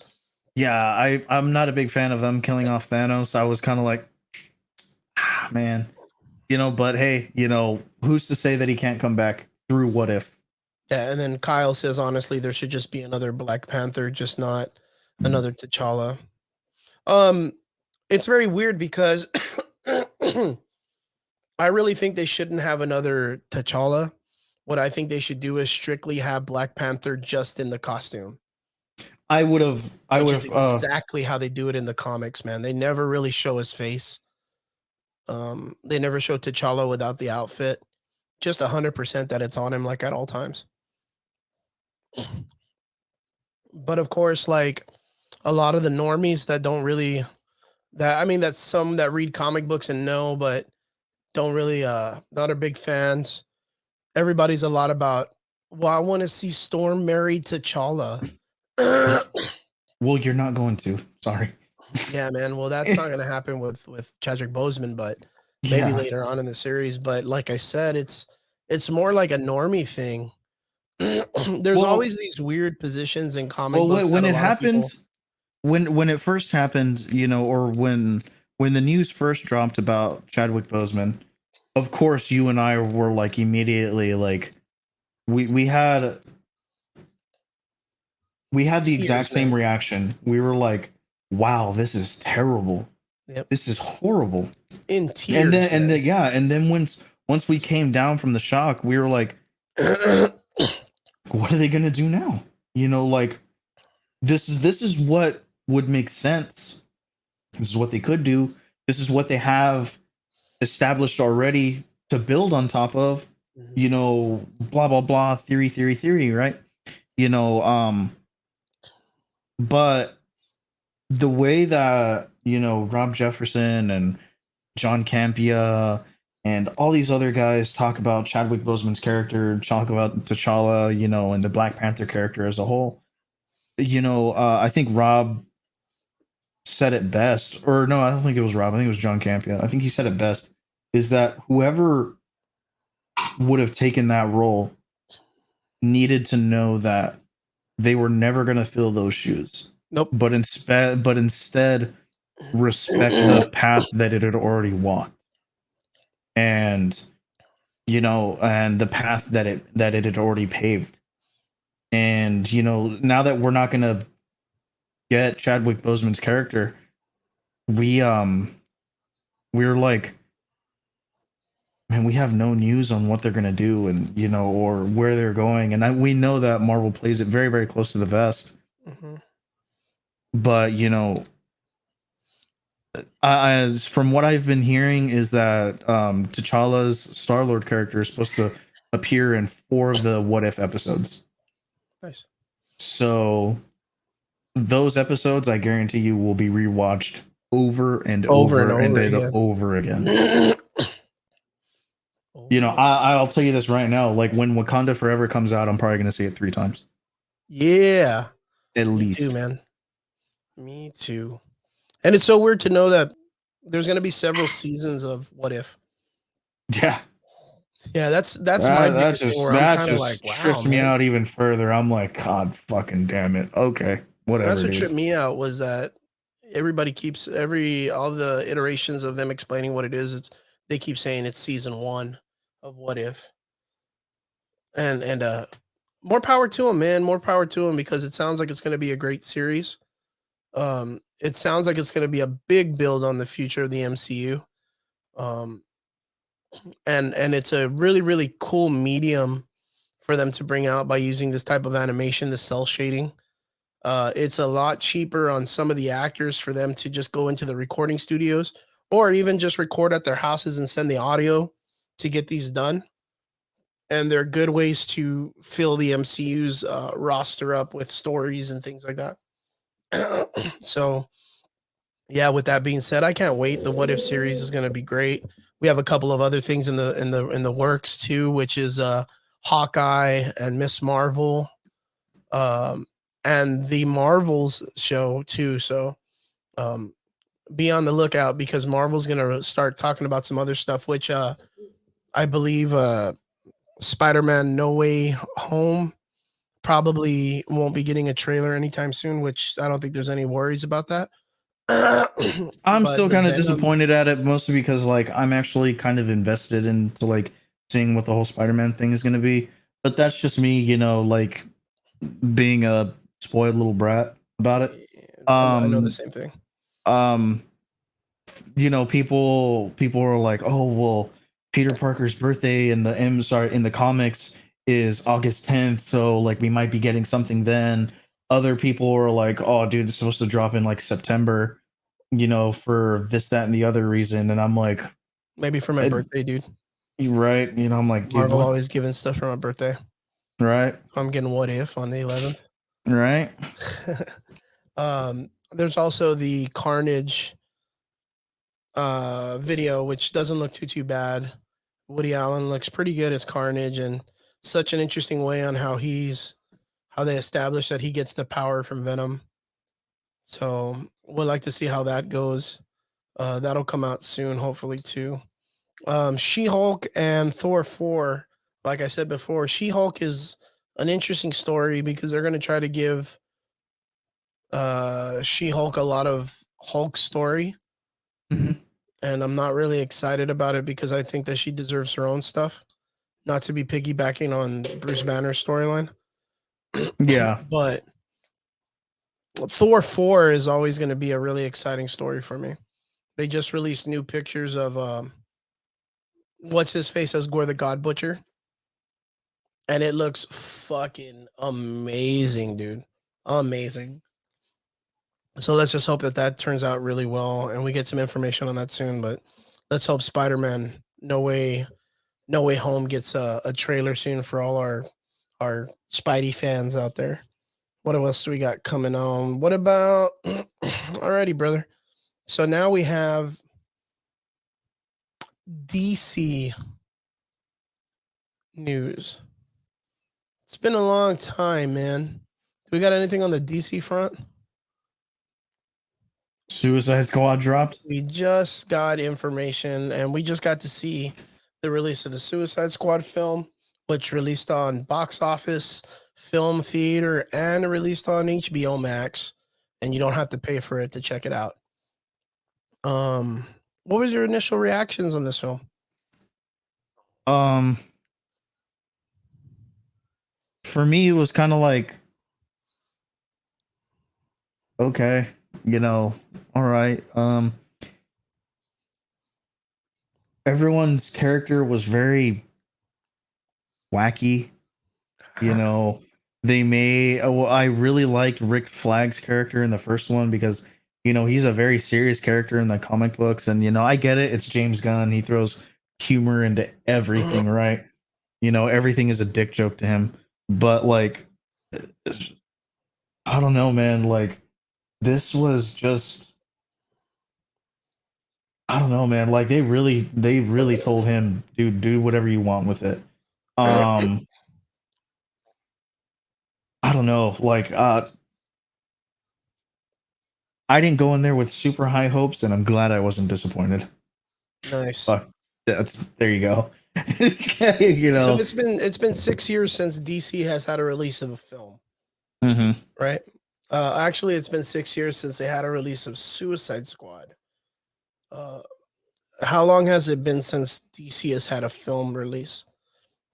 S2: Yeah, I'm not a big fan of them killing off Thanos. I was kind of like, man, but hey, who's to say that he can't come back through What If?
S1: Yeah, and then Kyle says, honestly, there should just be another Black Panther, just not another T'Challa. It's very weird because I really think they shouldn't have another T'Challa. What I think they should do is strictly have Black Panther just in the costume.
S2: I would have
S1: exactly how they do it in the comics, man. They never really show his face. They never show T'Challa without the outfit. Just 100% that it's on him, like at all times. But of course, like a lot of the normies that don't really that's some that read comic books and know, but don't really not are big fans. Everybody's a lot about, well, I want to see Storm married to T'Challa.
S2: Well, you're not going to. Sorry.
S1: Yeah, man. Well, that's not going to happen with Chadwick Boseman, but maybe later on in the series. But like I said, it's more like a normie thing. There's always these weird positions in comic books.
S2: When it happened, when it first happened, or when the news first dropped about Chadwick Boseman, of course, you and I were like immediately like, we had the exact same reaction. We were like, wow, this is terrible.
S1: Yep.
S2: This is horrible.
S1: In tears.
S2: And then once we came down from the shock, we were like, what are they gonna do now? Like this is what would make sense. This is what they could do. This is what they have established already to build on top of. Blah blah blah, theory, right? But the way that Rob Jefferson and John Campea and all these other guys talk about Chadwick Boseman's character, talk about T'Challa, and the Black Panther character as a whole, I think Rob said it best, or no, I don't think it was Rob. I think it was John Campea. I think he said it best, is that whoever would have taken that role needed to know that they were never going to fill those shoes.
S1: Nope.
S2: But instead respect the path that it had already walked. And and the path that it had already paved. And now that we're not going to get Chadwick Boseman's character, we're like, man, we have no news on what they're going to do and or where they're going, and we know that Marvel plays it very, very close to the vest.
S1: Mm-hmm.
S2: But as from what I've been hearing is that T'Challa's Star-Lord character is supposed to appear in 4 of the What If episodes.
S1: Nice.
S2: So those episodes, I guarantee you, will be rewatched over and over again. I'll tell you this right now. Like when Wakanda Forever comes out, I'm probably going to see it 3 times.
S1: Yeah.
S2: At least.
S1: Me too, man. Me too. And it's so weird to know that there's going to be several seasons of What If.
S2: Yeah.
S1: Yeah, that's my biggest thing where I'm
S2: that
S1: kind of like,
S2: just
S1: wow,
S2: trips me
S1: man.
S2: out even further. I'm like, God fucking damn it. Okay,
S1: That's
S2: whatever,
S1: what tripped
S2: dude.
S1: me out was that everybody keeps all the iterations of them explaining what it is. It's they keep saying it's season one of What If, and more power to them, man. More power to them because it sounds like it's going to be a great series. It sounds like it's going to be a big build on the future of the MCU. Um, and it's a really cool medium for them to bring out by using this type of animation, the cell shading. It's a lot cheaper on some of the actors for them to just go into the recording studios or even just record at their houses and send the audio to get these done. And they're good ways to fill the MCU's roster up with stories and things like that. So, yeah, with that being said, I can't wait. The What If series is going to be great. We have a couple of other things in the works too, which is Hawkeye and Miss Marvel, um, and the Marvels show too. So um, be on the lookout because Marvel's going to start talking about some other stuff, which I believe Spider-Man No Way Home probably won't be getting a trailer anytime soon, which I don't think there's any worries about that.
S2: I'm
S1: But
S2: still
S1: the
S2: kind of
S1: Venom,
S2: disappointed at it, mostly because like I'm actually kind of invested into like seeing what the whole Spider-Man thing is going to be. But that's just me, like being a spoiled little brat about it.
S1: I know the
S2: Um,
S1: same thing.
S2: um, people are like, oh well, Peter Parker's birthday in the comics is August 10th, so like we might be getting something then. Other people are like, oh dude, it's supposed to drop in like September, for this, that, and the other reason. And I'm like,
S1: Maybe for my
S2: eh,
S1: birthday, dude.
S2: you're right. I'm like, dude,
S1: Marvel
S2: what?
S1: always giving stuff for my birthday.
S2: Right,
S1: I'm getting What If on the 11th.
S2: right.
S1: There's also the Carnage video, which doesn't look too bad. Woody Allen looks pretty good as Carnage, and such an interesting way on how they establish that he gets the power from Venom. So we'd like to see how that goes. That'll come out soon, hopefully too. She-Hulk and Thor 4. Like I said before, She-Hulk is an interesting story because they're going to try to give She-Hulk a lot of Hulk story,
S2: Mhm.
S1: and I'm not really excited about it because I think that she deserves her own stuff, not to be piggybacking on Bruce Banner's storyline.
S2: Yeah.
S1: But Thor 4 is always going to be a really exciting story for me. They just released new pictures of what's his face as Gore the God Butcher, and it looks fucking amazing, dude. Amazing. So let's just hope that that turns out really well, and we get some information on that soon. But let's hope Spider-Man No Way Home gets a trailer soon for all our Spidey fans out there. What else do we got coming on? What about alrighty, brother. So now we have DC news. It's been a long time, man. Do we got anything on the DC front?
S2: Suicide Squad dropped.
S1: We just got information and we just got to see the release of the Suicide Squad film, which released on box office, film theater, and released on HBO Max. And you don't have to pay for it to check it out. Um, what was your initial reactions on this film?
S2: Um, for me, it was kind of like, okay, all right. Everyone's character was very wacky. You know, well, I really liked Rick Flag's character in the first one because he's a very serious character in the comic books, and I get it. It's James Gunn. He throws humor into everything, right? Everything is a dick joke to him. But like, I don't know, man. Like, this was just, I don't know, man. Like, they really told him, dude, do whatever you want with it. Um, I don't know. Like, I didn't go in there with super high hopes, and I'm glad I wasn't disappointed.
S1: Nice.
S2: Fuck. There you go. You
S1: So
S2: know.
S1: it's been 6 years since DC has had a release of a film,
S2: Hmm.
S1: right? Actually, it's been 6 years since they had a release of Suicide Squad. Uh, how long has it been since DC has had a film release?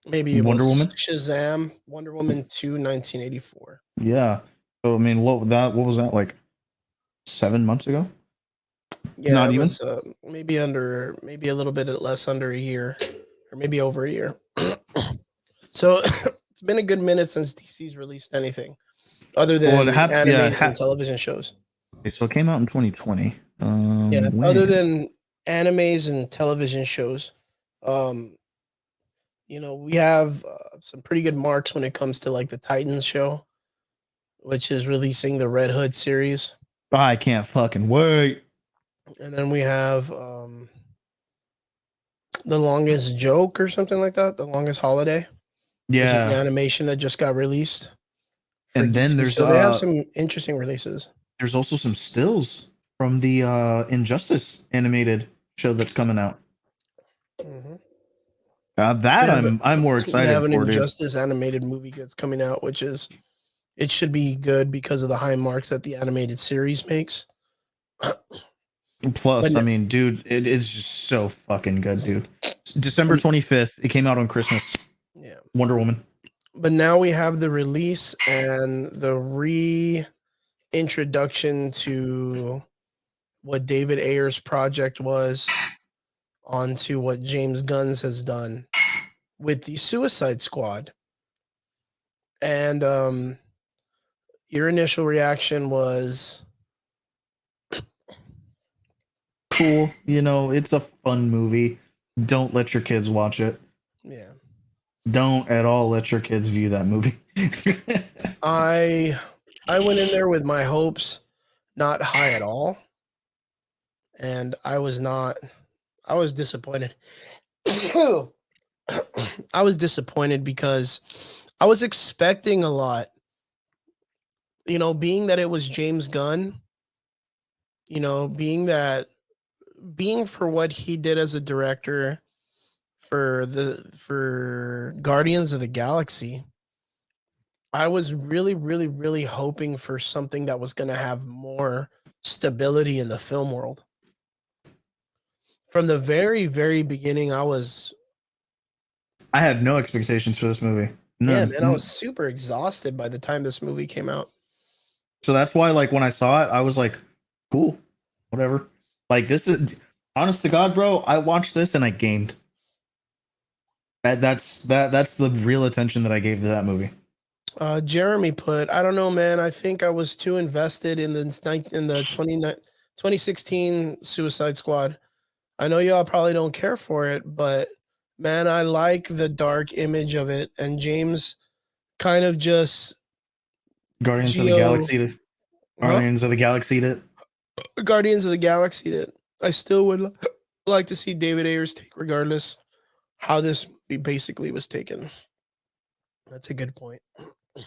S1: Maybe it
S2: Wonder
S1: was
S2: Woman.
S1: Shazam, Wonder Woman 2, 1984.
S2: Yeah. So I mean, what was that like 7 months ago?
S1: Yeah,
S2: Not
S1: it
S2: even.
S1: was maybe a little bit less under a year, or maybe over a year. So it's been a good minute since DC's released anything other
S2: Well, it
S1: than
S2: happened. Yeah.
S1: animes and television shows.
S2: Okay, so it came out in 2020.
S1: Yeah, other
S2: When?
S1: than animes and television shows, um, we have some pretty good marks when it comes to like the Titans show, which is releasing the Red Hood series,
S2: I can't fucking wait.
S1: and then we have the Longest Joke or something like that, the Longest Holiday, which is the
S2: Yeah.
S1: animation that just got released for
S2: And then
S1: DC.
S2: there's
S1: So they have some interesting releases.
S2: also some stills from the Injustice animated show that's coming out.
S1: Mhm. They
S2: That
S1: have
S2: I'm more
S1: they have
S2: excited
S1: an
S2: for, dude.
S1: Injustice animated movie that's coming out, which is it should be good because of the high marks that the animated series makes. But
S2: Plus, I
S1: n-
S2: mean, dude, it is just so fucking good, dude. December
S1: um,
S2: 25th, it came out on Christmas.
S1: yeah,
S2: Wonder Woman.
S1: but now we have the release and the reintroduction to what David Ayer's project was onto what James Gunn's has done with the Suicide Squad. And your initial reaction was,
S2: Cool. You know, it's a fun movie. Don't let your kids watch it.
S1: yeah.
S2: Don't at all let your kids view that movie.
S1: I I went in there with my hopes not high at all, and I was not. I was disappointed. I was disappointed because I was expecting a lot. Being that it was James Gunn, being for what he did as a director for Guardians of the Galaxy, I was really, really, really hoping for something that was going to have more stability in the film world. From the very, very beginning,
S2: I had no expectations for this movie.
S1: yeah,
S2: None.
S1: man, I was super exhausted by the time this movie came out.
S2: So that's why, like, when I saw it, I was like, cool, whatever. Like, this is honest to God, bro. I watched this and I gamed. That's the real attention that I gave to that movie.
S1: Jeremy put, I don't know, man. I think I was too invested in the 2016 Suicide Squad. I know y'all probably don't care for it, but man, I like the dark image of it. And James kind of just
S2: Guardians of the
S1: Geo,
S2: Galaxy.
S1: huh?
S2: Guardians of the Galaxy. That
S1: Guardians of the Galaxy that I still would like to see David Ayers take, regardless how this movie basically was taken. That's a good point.
S2: and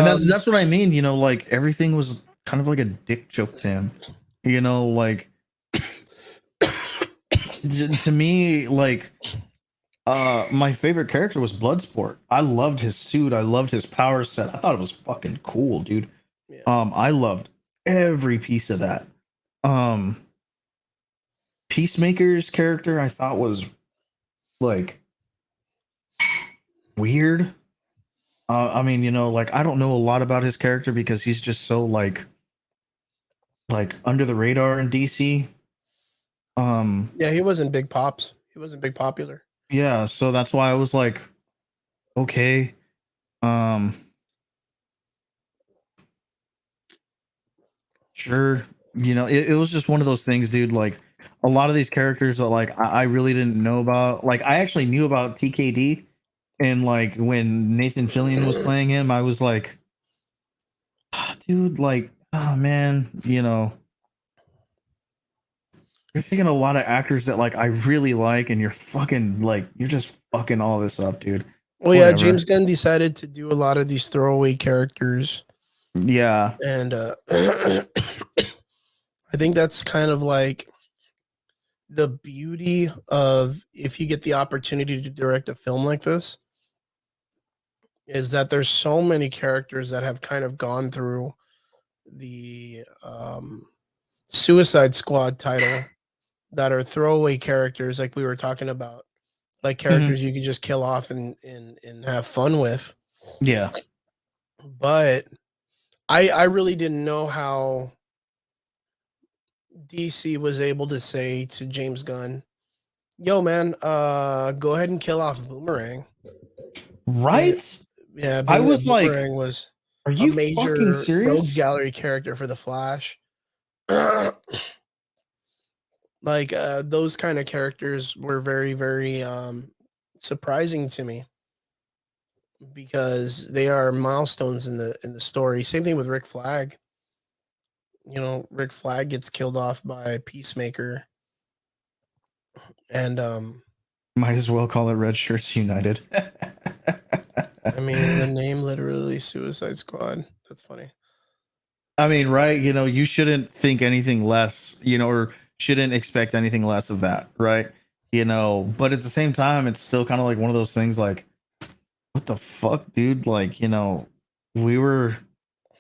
S1: Um,
S2: that's what I mean. You know, like everything was kind of like a dick joke to him. You know, like to me, like my favorite character was Bloodsport. I loved his suit. I loved his power set. I thought it was fucking cool, dude.
S1: yeah.
S2: I loved every piece of that. Um, Peacemaker's character I thought was like weird. I mean, you know, like I don't know a lot about his character because he's just so like under the radar in DC.
S1: Yeah, he wasn't big pops. He wasn't big popular.
S2: Yeah, so that's why I was like, okay. Um, sure. You know, it was just one of those things, dude. Like a lot of these characters that like I really didn't know about. Like I actually knew about TKD, and like when Nathan Fillion was playing him, I was like, "Ah, dude, like, oh man, you know, you're picking a lot of actors that like I really like, and you're just fucking all this up, dude.
S1: Well, yeah,
S2: Whatever.
S1: James Gunn decided to do a lot of these throwaway characters,
S2: Yeah.
S1: and I think that's kind of like the beauty of if you get the opportunity to direct a film like this is that there's so many characters that have kind of gone through the Suicide Squad title that are throwaway characters, like we were talking about, like
S2: Mhm.
S1: characters you could just kill off and have fun with.
S2: Yeah.
S1: But I really didn't know how DC was able to say to James Gunn, "Yo, man, go ahead and kill off Boomerang." And
S2: Right?
S1: yeah,
S2: I
S1: being that
S2: was like,
S1: Boomerang was
S2: are
S1: a
S2: you fucking
S1: major rogues
S2: serious?
S1: gallery character for the Flash. Like those kind of characters were very, very surprising to me because they are milestones in the story. Same thing with Rick Flag. You know, Rick Flag gets killed off by Peacemaker, and
S2: Might as well call it Red Shirts United.
S1: I mean the name literally Suicide Squad. That's funny.
S2: I mean, right? You know, you shouldn't think anything less, you know, or shouldn't expect anything less of that, right? You know, but at the same time, it's still kind of like one of those things like, what the fuck, dude? Like, you know, we were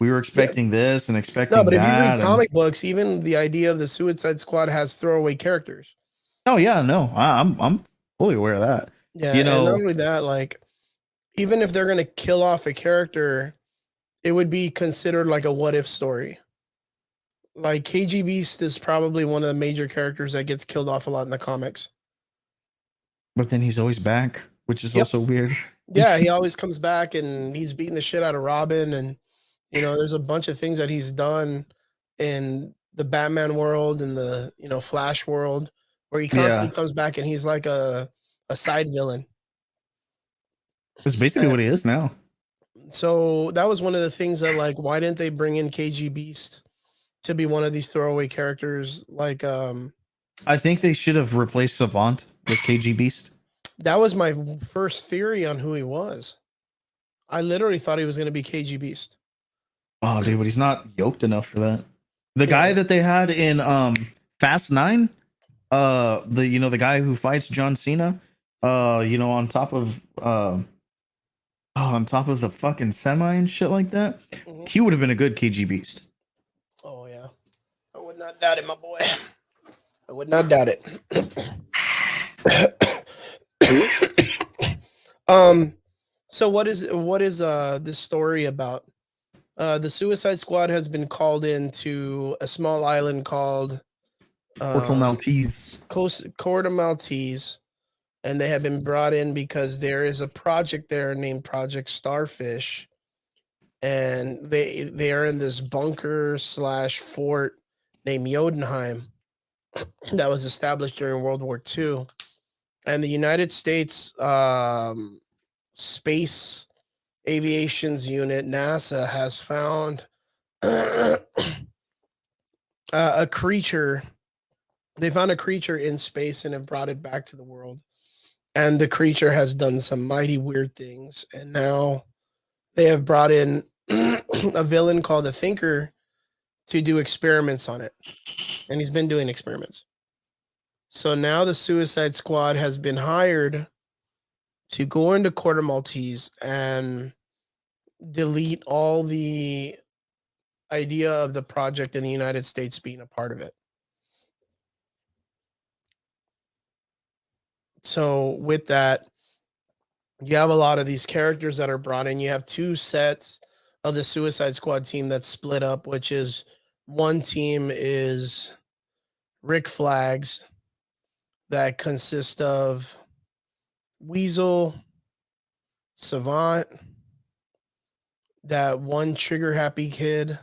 S2: we were
S1: Yeah,
S2: expecting this and
S1: no,
S2: expecting
S1: but if you read
S2: that, and
S1: comic books, even the idea of the Suicide Squad has throwaway characters.
S2: oh yeah, no, I'm fully aware of that.
S1: Yeah,
S2: You
S1: and not
S2: know,
S1: only that, like even if they're gonna kill off a character, it would be considered like a what if story. Like KG Beast is probably one of the major characters that gets killed off a lot in the comics.
S2: but then he's always back, which is
S1: Yep.
S2: also weird.
S1: Yeah, he always comes back and he's beating the shit out of Robin, and there's a bunch of things that he's done in the Batman world and the, Flash world where he
S2: Yeah,
S1: constantly comes back and he's like a side villain.
S2: that's basically
S1: And
S2: what he is now.
S1: so that was one of the things that, like, why didn't they bring in KG Beast to be one of these throwaway characters? Like
S2: I think they should have replaced Savant with KG Beast.
S1: that was my first theory on who he was. I literally thought he was going to be KG Beast.
S2: Oh, dude, but he's not yoked enough for that. The guy
S1: Yeah.
S2: that they had in Fast Nine, the you know the guy who fights John Cena, you know, on top of the fucking semi and shit like that,
S1: Mhm.
S2: he would have been a good KG Beast.
S1: Oh yeah. I would not doubt it, my boy. I would not doubt it. um so what is this story about? The Suicide Squad has been called into a small island called
S2: Portal
S1: um
S2: Maltese.
S1: Corda Maltese, and they have been brought in because there is a project there named Project Starfish, and they are in this bunker slash fort named Jotunheim that was established during World War II, and the United States Space Aviation's unit NASA has found a creature. They found a creature in space and have brought it back to the world. And the creature has done some mighty weird things. And now they have brought in a villain called the Thinker to do experiments on it. And he's been doing experiments. So now the Suicide Squad has been hired to go into Quarter Maltese and delete all the idea of the project in the United States being a part of it. So with that, you have a lot of these characters that are brought in. You have two sets of the Suicide Squad team that's split up, which is one team is Rick Flags that consist of Weasel, Savant, that one trigger happy kid,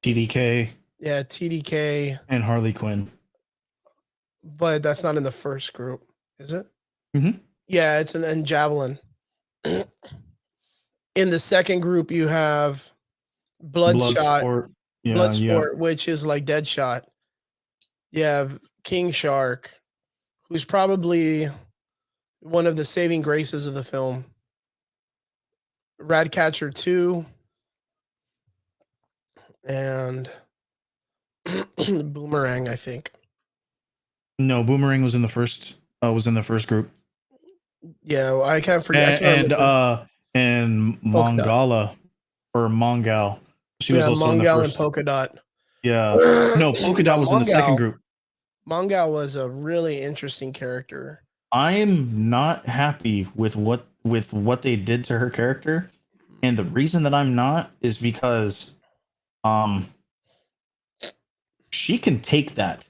S2: TDK
S1: yeah, TDK,
S2: and Harley Quinn.
S1: but that's not in the first group, is it?
S2: Mm-hmm.
S1: Yeah, it's in Javelin. In the second group, you have Bloodshot,
S2: Bloodsport. Yeah, yeah.
S1: Bloodsport, which is like Deadshot. You have King Shark, who's probably one of the saving graces of the film. Ratcatcher 2 and Boomerang, I think.
S2: No, Boomerang was in the first. Was in the first group.
S1: Yeah, well, I can't forget. I can't remember.
S2: And
S1: Polka Dot.
S2: Mongala or Mongal. She was
S1: Yeah,
S2: also in the
S1: Mongal and
S2: first.
S1: Polka Dot.
S2: Yeah. No, Polka
S1: Now,
S2: Dot was in the second group.
S1: Mongal was a really interesting character.
S2: I'm not happy with what they did to her character, and the reason that I'm not is because um she can take that.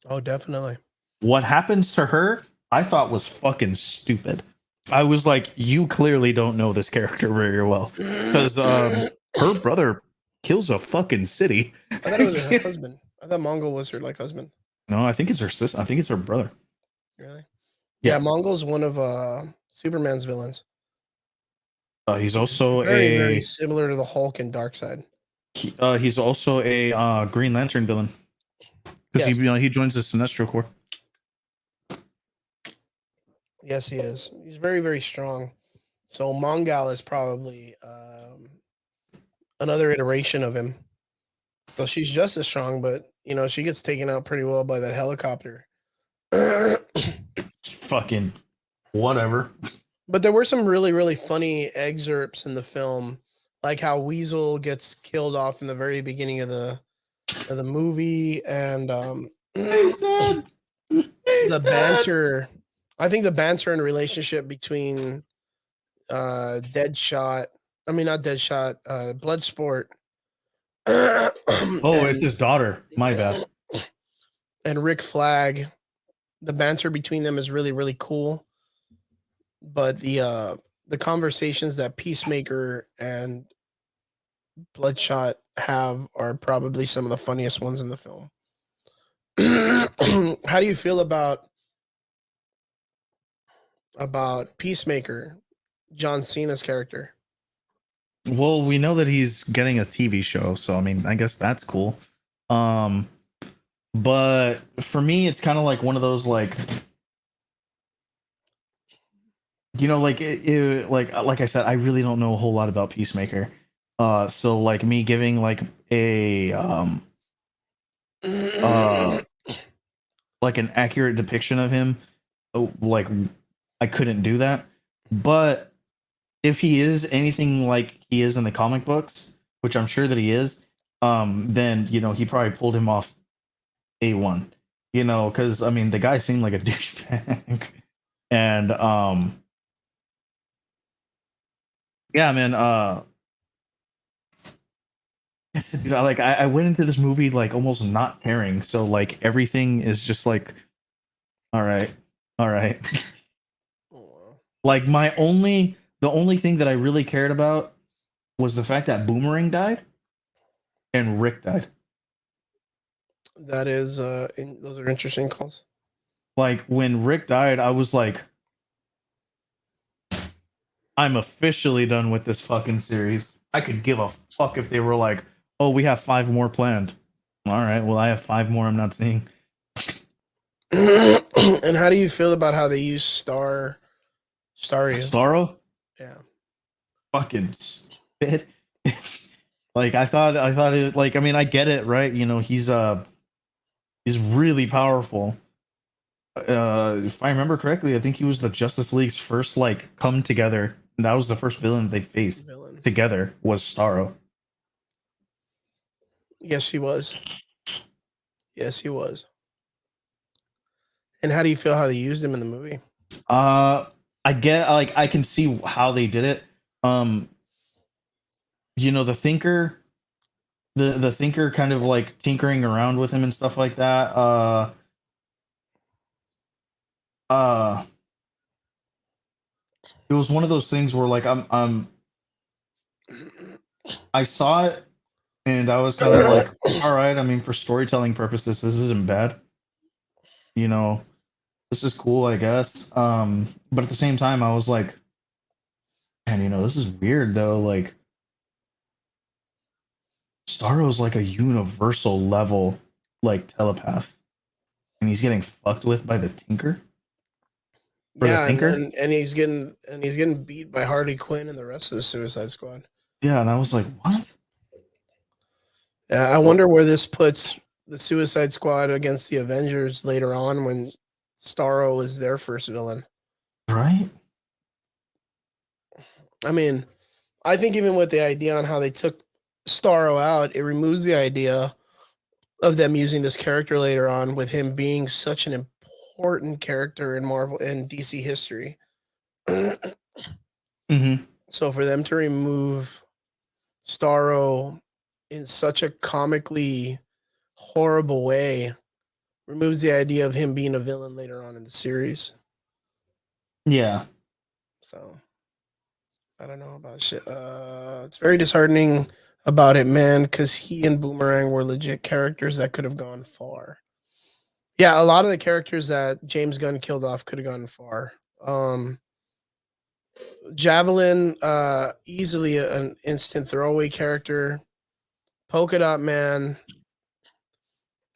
S1: Oh, definitely.
S2: What happens to her, I thought was fucking stupid. I was like, you clearly don't know this character very well because her brother kills a fucking city.
S1: I thought it was her husband. I thought Mongol was her like husband.
S2: No, I think it's her sister. I think it's her brother.
S1: Really? Yeah,
S2: Yeah.
S1: Mongol's one of Superman's villains.
S2: He's also
S1: Very, very similar to the Hulk and Darkseid.
S2: He's also a Green Lantern villain because
S1: Yes.
S2: he joins the Sinestro Corps.
S1: Yes, he is. He's very, very strong. So Mongal is probably another iteration of him. So she's just as strong, but she gets taken out pretty well by that helicopter.
S2: Fucking whatever.
S1: But there were some really, really funny excerpts in the film, like how Weasel gets killed off in the very beginning of the movie, and the banter. I think the banter and relationship between Deadshot, I mean not Deadshot, Bloodsport.
S2: It's his daughter. My bad.
S1: And Rick Flag, the banter between them is really, really cool. But the conversations that Peacemaker and Bloodshot have are probably some of the funniest ones in the film. How do you feel about Peacemaker, John Cena's character?
S2: Well, we know that he's getting a TV show, so I mean, I guess that's cool. But for me, it's kind of like one of those like, like like I said, I really don't know a whole lot about Peacemaker. So like me giving like a like an accurate depiction of him, like I couldn't do that. But if he is anything like he is in the comic books, which I'm sure that he is, then he probably pulled him off A1. Because I mean the guy seemed like a douchebag. And yeah, man, like I went into this movie like almost not caring. So like everything is just like, all right. Like the only thing that I really cared about was the fact that Boomerang died and Rick died.
S1: That is, those are interesting calls.
S2: Like when Rick died, I was like, I'm officially done with this fucking series. I could give a fuck if they were like, oh, we have 5 more planned. All right, well, I have 5 more I'm not seeing.
S1: And how do you feel about how they use Starro? Yeah.
S2: Fucking spit. It's like I thought it, like, I mean, I get it, right? He's really powerful. If I remember correctly, I think he was the Justice League's first like come together. And that was the first villain they faced together was Starro.
S1: Yes, he was. Yes, he was. And how do you feel how they used him in the movie?
S2: I get, like, I can see how they did it. The thinker, the thinker kind of like tinkering around with him and stuff like that. It was one of those things where like I saw it and I was kind of like, all right, I mean, for storytelling purposes, this isn't bad. This is cool, I guess. But at the same time, I was like, man, this is weird though. Like, Starro's like a universal level like telepath, and he's getting fucked with by the Tinker.
S1: Yeah, and he's getting beat by Harley Quinn and the rest of the Suicide Squad.
S2: Yeah, and I was like, what?
S1: I wonder where this puts the Suicide Squad against the Avengers later on when Starro was their first villain.
S2: Right?
S1: I mean, I think even with the idea on how they took Starro out, it removes the idea of them using this character later on with him being such an important character in Marvel and DC history.
S2: Mm-hmm.
S1: So for them to remove Starro in such a comically horrible way removes the idea of him being a villain later on in the series.
S2: Yeah.
S1: So I don't know about shit. It's very disheartening about it, man, because he and Boomerang were legit characters that could have gone far. Yeah, a lot of the characters that James Gunn killed off could have gone far. Javelin, easily an instant throwaway character. Polka Dot Man,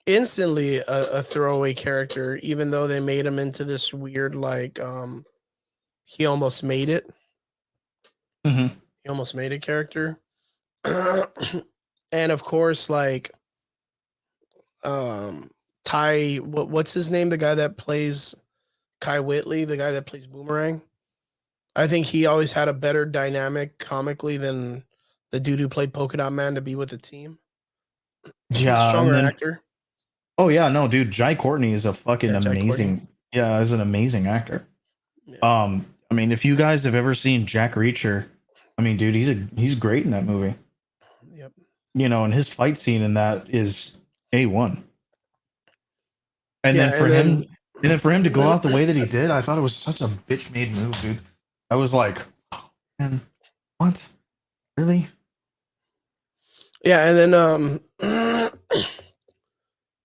S1: instantly a throwaway character, even though they made him into this weird, like, he almost made it.
S2: Mm-hmm.
S1: He almost made a character. And of course, like, Ty, what's his name? The guy that plays Kai Whitley, the guy that plays Boomerang. I think he always had a better dynamic comically than the dude who played Polka Dot Man to be with the team.
S2: Yeah, and
S1: Stronger
S2: then
S1: actor.
S2: oh yeah, no, dude, Jai Courtney is a fucking
S1: Yeah, Jai Courtney.
S2: amazing. Yeah, is an amazing actor.
S1: Yeah.
S2: I mean, if you guys have ever seen Jack Reacher, I mean, dude, he's great in that movie.
S1: Yep.
S2: You know, and his fight scene in that is A1. And
S1: Yeah,
S2: then for
S1: and
S2: him,
S1: then
S2: and then for him to go out the way that he did, I thought it was such a bitch made move, dude. I was like, oh, man, what? Really?
S1: yeah, and then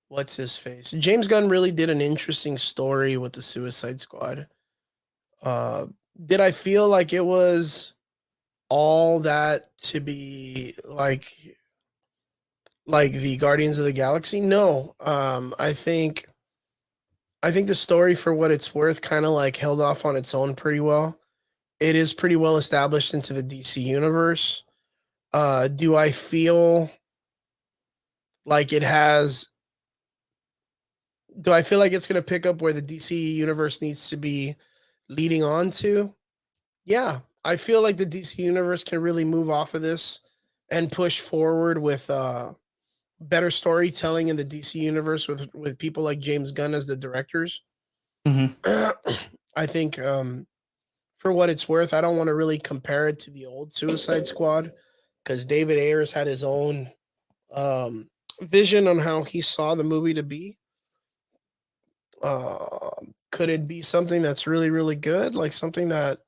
S1: what's his face? James Gunn really did an interesting story with the Suicide Squad. Uh did I feel like it was all that to be like the Guardians of the Galaxy? No. I think the story, for what it's worth, kind of like held off on its own pretty well. It is pretty well established into the DC universe. Do I feel like it has? Do I feel like it's going to pick up where the DC universe needs to be leading on to? Yeah, I feel like the DC universe can really move off of this and push forward with better storytelling in the DC universe with people like James Gunn as the directors.
S2: Mm-hmm.
S1: I think, for what it's worth, I don't want to really compare it to the old Suicide Squad because David Ayers had his own vision on how he saw the movie to be. Could it be something that's really, really good? Like something that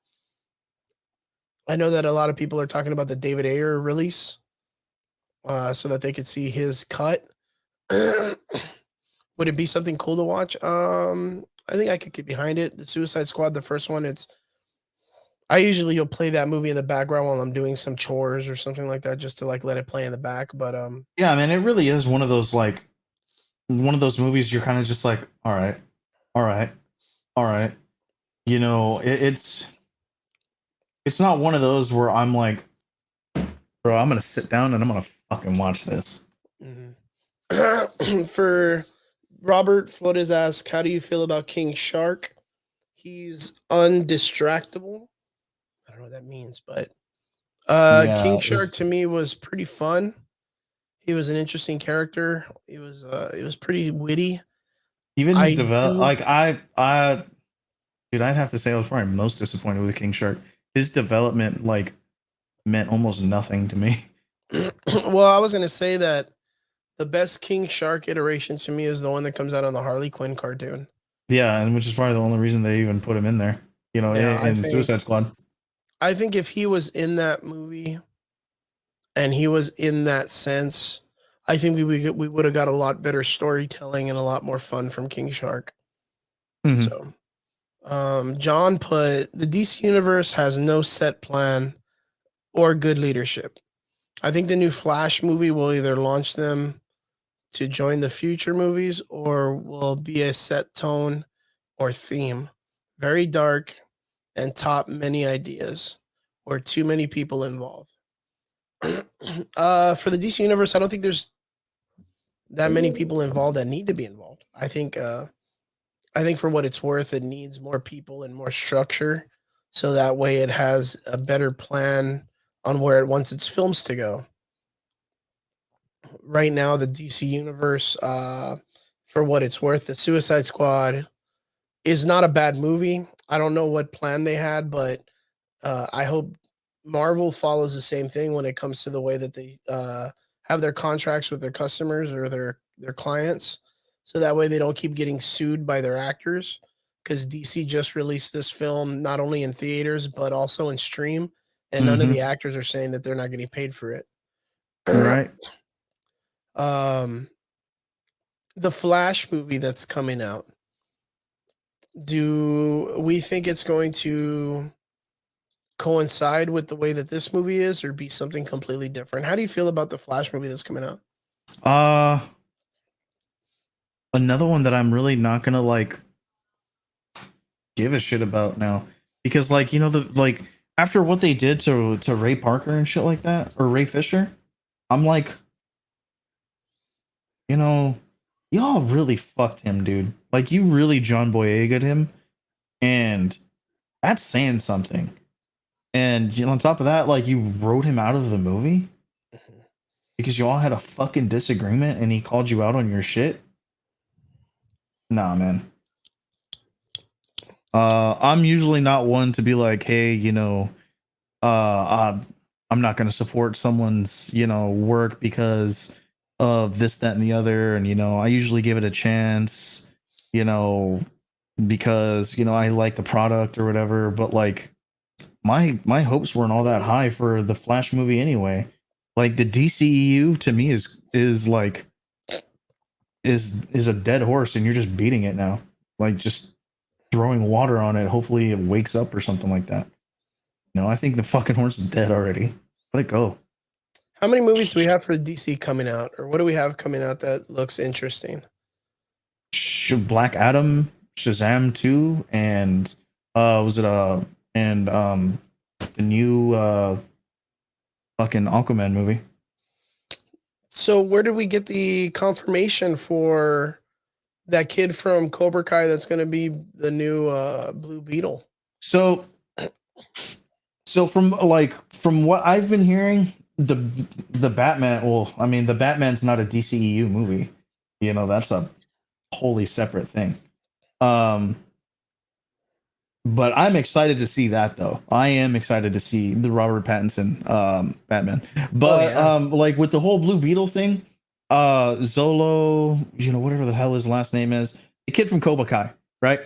S1: I know that a lot of people are talking about the David Ayer release, so that they could see his cut. Would it be something cool to watch? I think I could get behind it. The Suicide Squad, the first one, I usually will play that movie in the background while I'm doing some chores or something like that, just to like let it play in the back. But
S2: Yeah, man, it really is one of those like one of those movies you're kind of just like, all right, all right, all right. You know, it's not one of those where I'm like, bro, I'm gonna sit down and I'm gonna fucking watch this.
S1: for Robert Flores asks, how do you feel about King Shark? He's undistractable. I don't know what that means, but
S2: Yeah,
S1: King Shark
S2: is
S1: to me was pretty fun. He was an interesting character. It was pretty witty.
S2: even his
S1: I
S2: develop
S1: do.
S2: like dude, I'd have to say I was probably most disappointed with King Shark. His development like meant almost nothing to me.
S1: Well, I was gonna say that the best King Shark iteration to me is the one that comes out on the Harley Quinn cartoon.
S2: Yeah, and which is probably the only reason they even put him in there. You know,
S1: Yeah,
S2: in Suicide Squad.
S1: I think if he was in that movie and he was in that sense, I think we would have got a lot better storytelling and a lot more fun from King Shark.
S2: Mm-hmm.
S1: So, John put the DC universe has no set plan or good leadership. I think the new Flash movie will either launch them to join the future movies or will be a set tone or theme. Very dark and top many ideas or too many people involved. For the DC universe, I don't think there's that many people involved that need to be involved. I think for what it's worth, it needs more people and more structure, so that way it has a better plan on where it wants its films to go. Right now, the DC universe, for what it's worth, the Suicide Squad is not a bad movie. I don't know what plan they had, but I hope Marvel follows the same thing when it comes to the way that they have their contracts with their customers or their clients, so that way they don't keep getting sued by their actors. Because DC just released this film not only in theaters but also in stream, and none of
S2: Mm-hmm.
S1: the actors are saying that they're not getting paid for it.
S2: Right.
S1: um, the Flash movie that's coming out. Do we think it's going to coincide with the way that this movie is, or be something completely different? How do you feel about the Flash movie that's coming out?
S2: Uh, Another one that I'm really not gonna like give a shit about now, because like the like after what they did to Ray Parker and shit like that, or Ray Fisher, I'm like, you know, y'all really fucked him, dude. Like you really John Boyega'd him, and that's saying something. And on top of that, like you wrote him out of the movie because you all had a fucking disagreement, and he called you out on your shit. Nah, man. I'm usually not one to be like, hey, uh, I'm not going to support someone's, work because of this, that, and the other. And, I usually give it a chance, you know, because, I like the product or whatever. But like my hopes weren't all that high for the Flash movie anyway. Like the DCEU to me is like is a dead horse, and you're just beating it now. Like just throwing water on it. Hopefully it wakes up or something like that. No, I think the fucking horse is dead already. Let it go.
S1: How many movies do we have for DC coming out, or what do we have coming out that looks interesting?
S2: Black Adam, Shazam 2, and was it and the new fucking Aquaman movie.
S1: So where did we get the confirmation for that kid from Cobra Kai that's going to be the new Blue Beetle?
S2: So from what I've been hearing, the Batman, well, I mean the Batman's not a DCEU movie. That's a wholly separate thing. But I'm excited to see that though. I am excited to see the Robert Pattinson Batman. But
S1: yeah.
S2: like with the whole Blue Beetle thing, Zolo, whatever the hell his last name is, the kid from Cobra Kai, right?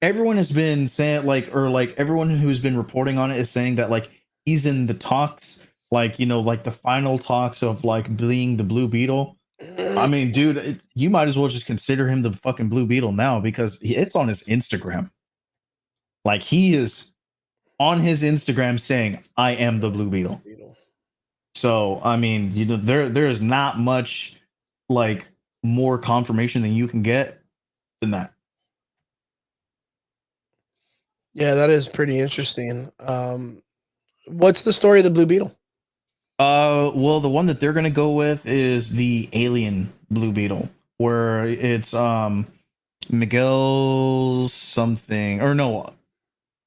S2: Everyone has been saying like everyone who's been reporting on it is saying that like he's in the talks, like like the final talks of like being the Blue Beetle. I mean, dude, you might as well just consider him the fucking Blue Beetle now, because it's on his Instagram. Like he is on his Instagram saying, "I am the Blue Beetle." So I mean, there is not much like more confirmation than you can get than that.
S1: Yeah, that is pretty interesting. What's the story of the Blue Beetle?
S2: Well, the one that they're gonna go with is the alien Blue Beetle, where it's Miguel something, or no,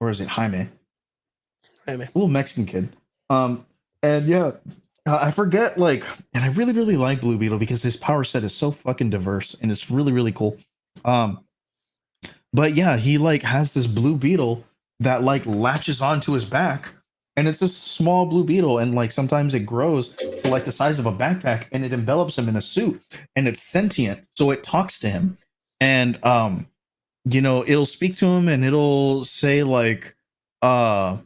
S2: or is it Jaime?
S1: Jaime.
S2: Little Mexican kid. And yeah, I forget like, and I really really like Blue Beetle because his power set is so fucking diverse and it's really really cool. Um, but yeah, he like has this Blue Beetle that like latches onto his back, and it's a small Blue Beetle, and like sometimes it grows to like the size of a backpack, and it envelops him in a suit, and it's sentient, so it talks to him, and it'll speak to him, and it'll say like, uh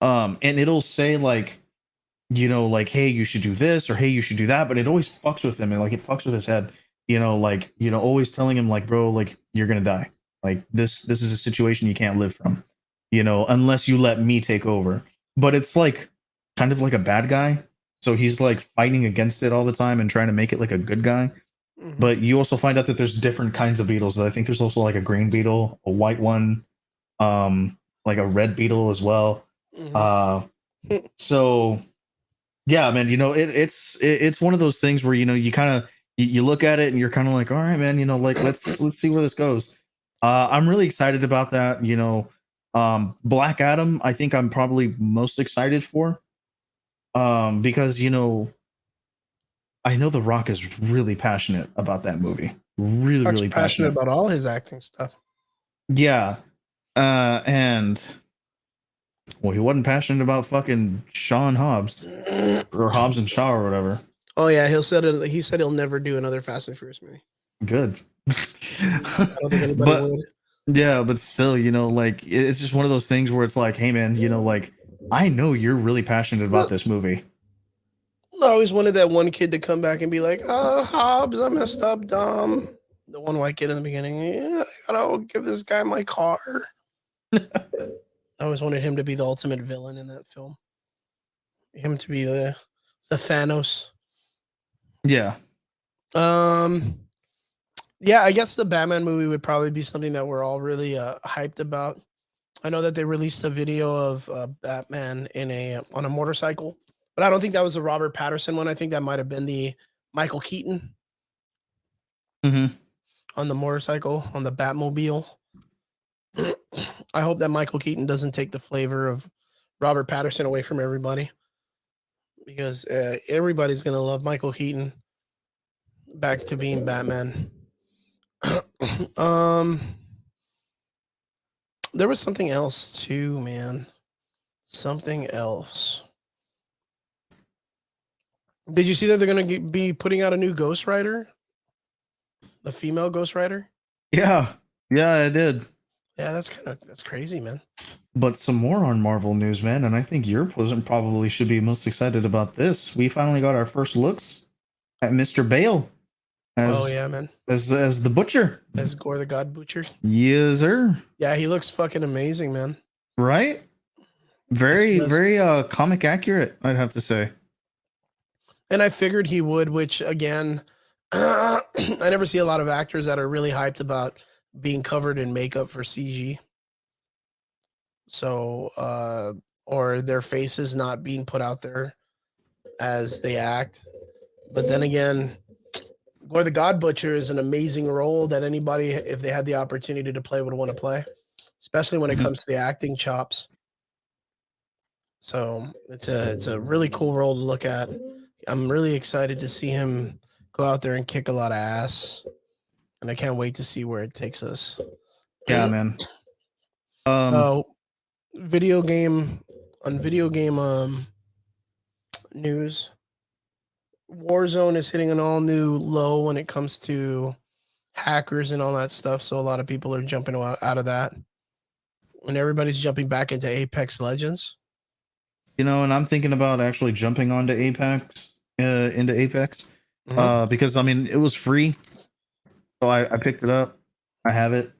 S2: and it'll say like, like, hey, you should do this, or hey, you should do that, but it always fucks with him, and like it fucks with his head, like, always telling him like, bro, like you're gonna die, like this is a situation you can't live from, unless you let me take over. But it's like kind of like a bad guy, so he's like fighting against it all the time and trying to make it like a good guy.
S1: Mm-hmm.
S2: But you also find out that there's different kinds of beetles. I think there's also like a green beetle, a white one, like a red beetle as well.
S1: Mm-hmm.
S2: So Yeah, man. It's one of those things where you kind of you look at it and you're kind of like, all right, man. Like let's see where this goes. I'm really excited about that. Black Adam. I think I'm probably most excited for. Because I know The Rock is really passionate about that movie. Really,
S1: Rock's
S2: really
S1: passionate
S2: passionate.
S1: about all his acting stuff.
S2: Yeah. And well, he wasn't passionate about fucking Sean Hobbs or Hobbs and Shaw or whatever.
S1: Oh yeah, he said he'll never do another Fast and Furious movie.
S2: Good.
S1: I don't think anybody
S2: But
S1: would.
S2: yeah, but still, like it's just one of those things where it's like, hey man, like I know you're really passionate about this movie.
S1: I always wanted that one kid to come back and be like, "Oh, Hobbs, I messed up, Dom." The one white kid in the beginning. Yeah, I gotta give this guy my car. I always wanted him to be the ultimate villain in that film. Him to be the Thanos.
S2: Yeah.
S1: Yeah, I guess the Batman movie would probably be something that we're all really hyped about. I know that they released a video of Batman on a motorcycle, but I don't think that was the Robert Patterson one. I think that might have been the Michael Keaton on the motorcycle on the Batmobile. I hope that Michael Keaton doesn't take the flavor of Robert Patterson away from everybody, because everybody's gonna love Michael Keaton back to being Batman. There was something else too, man. Something else. Did you see that they're going to be putting out a new Ghost Rider? The female Ghost Rider?
S2: Yeah. Yeah, I did.
S1: Yeah, that's crazy, man.
S2: But some more on Marvel news, man, and I think your person probably should be most excited about this. We finally got our first looks at Mr. Bale
S1: Oh yeah, man.
S2: as the Butcher.
S1: As Gore the God Butcher.
S2: Yes, sir.
S1: Yeah, he looks fucking amazing, man.
S2: Right? Very, very comic accurate, I'd have to say.
S1: And I figured he would, which again, I never see a lot of actors that are really hyped about being covered in makeup for CG. So, or their faces not being put out there as they act. But then again, Gore the God Butcher is an amazing role that anybody, if they had the opportunity to play, would want to play, especially when it comes to the acting chops. So it's a really cool role to look at. I'm really excited to see him go out there and kick a lot of ass, and I can't wait to see where it takes us.
S2: Yeah, man.
S1: Video game news. Warzone is hitting an all new low when it comes to hackers and all that stuff. So a lot of people are jumping out of that, and everybody's jumping back into Apex Legends.
S2: And I'm thinking about actually jumping onto Apex, because I mean it was free, so I picked it up. I have it.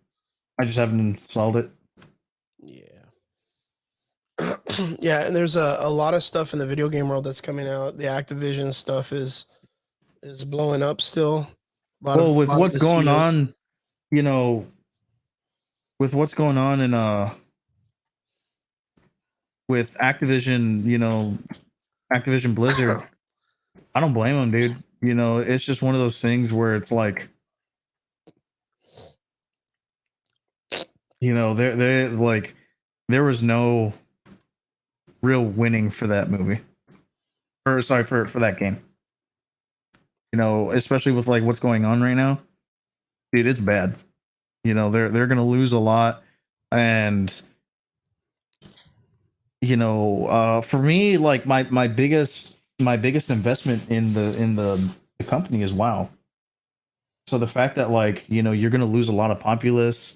S2: I just haven't installed it.
S1: Yeah. Yeah, and there's a lot of stuff in the video game world that's coming out. The Activision stuff is blowing up still.
S2: With what's going on, with what's going on in with Activision, Activision Blizzard, I don't blame them, dude. It's just one of those things where it's like, they're like, there was no real winning for that movie, or sorry, for that game. Especially with like what's going on right now, dude, it's bad. They're gonna lose a lot, and for me, like my biggest investment in the company is WoW. So the fact that like you're gonna lose a lot of populace,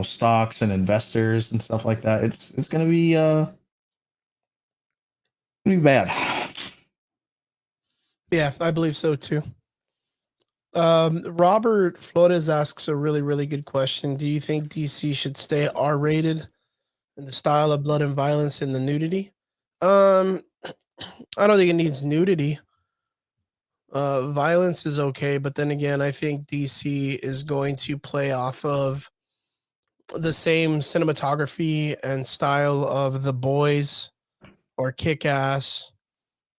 S2: stocks and investors and stuff like that, it's gonna be bad.
S1: Yeah, I believe so too. Robert Flores asks a really, really good question. Do you think DC should stay R-rated in the style of blood and violence and the nudity? I don't think it needs nudity. Violence is okay, but then again, I think DC is going to play off of the same cinematography and style of The Boys or Kick Ass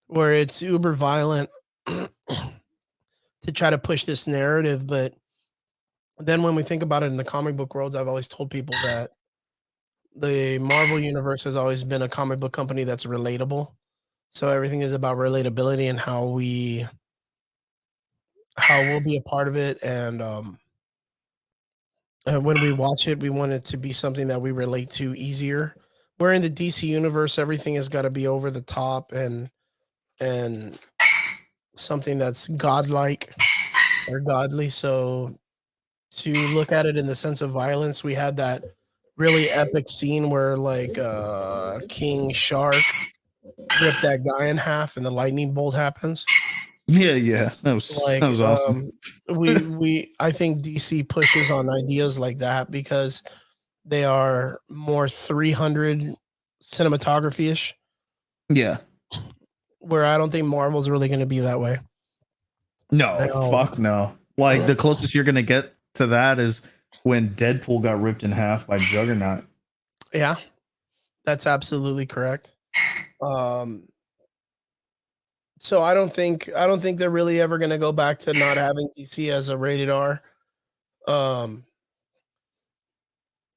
S1: where it's uber violent to try to push this narrative. But then when we think about it in the comic book worlds, I've always told people that the Marvel universe has always been a comic book company that's relatable. So everything is about relatability and how we'll be a part of it. And when we watch it, we want it to be something that we relate to easier. Where in the DC universe, everything has got to be over the top and something that's godlike or godly. So to look at it in the sense of violence, we had that really epic scene where like King Shark ripped that guy in half and the lightning bolt happens.
S2: Yeah, that
S1: Like
S2: was awesome.
S1: we I think DC pushes on ideas like that because they are more 300 cinematography ish,
S2: Yeah.
S1: where I don't think Marvel's really going to be that way.
S2: No,
S1: Now,
S2: fuck no. Like the closest you're gonna get to that is when Deadpool got ripped in half by Juggernaut.
S1: yeah, that's absolutely correct. Um, so I don't think they're really ever going to go back to not having DC as a rated R. Um,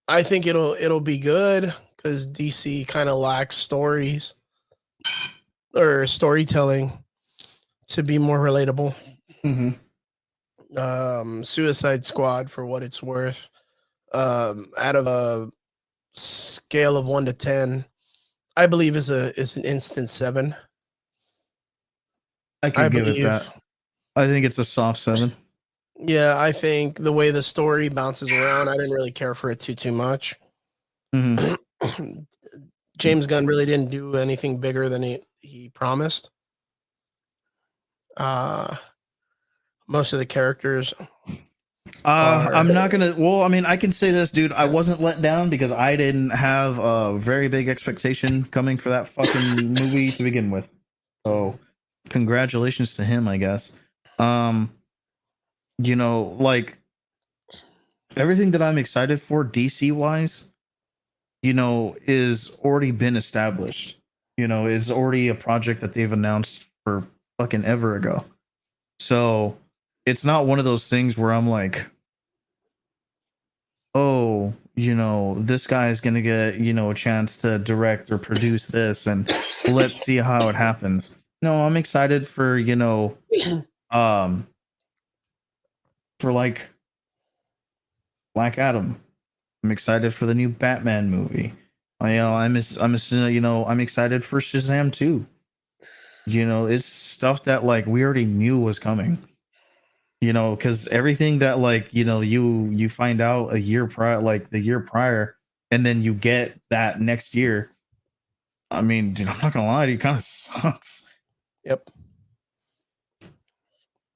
S1: I think it'll be good because DC kind of lacks stories or storytelling to be more relatable.
S2: Mm-hmm.
S1: Suicide Squad, for what it's worth, out of a scale of 1 to 10, I believe is an instant 7.
S2: I
S1: I
S2: could give it
S1: believe,
S2: that. I think it's a soft 7.
S1: yeah, I think the way the story bounces around, I didn't really care for it too much.
S2: Mm-hmm.
S1: James Gunn really didn't do anything bigger than he promised. Uh, most of the characters are
S2: I'm not gonna. Well, I mean, I can say this, dude. I wasn't let down because I didn't have a very big expectation coming for that fucking movie to begin with. So, congratulations to him, I guess. Um, like everything that I'm excited for DC wise, is already been established. It's already a project that they've announced for fucking ever ago. So, it's not one of those things where I'm like, oh, this guy is going to get, a chance to direct or produce this and let's see how it happens. No, I'm excited for, um, for like Black Adam. I'm excited for the new Batman movie. I'm excited for Shazam too. It's stuff that like we already knew was coming. Because everything that like you find out a year prior, like the year prior, and then you get that next year. I mean, dude, I'm not gonna lie, it kind of sucks.
S1: Yep.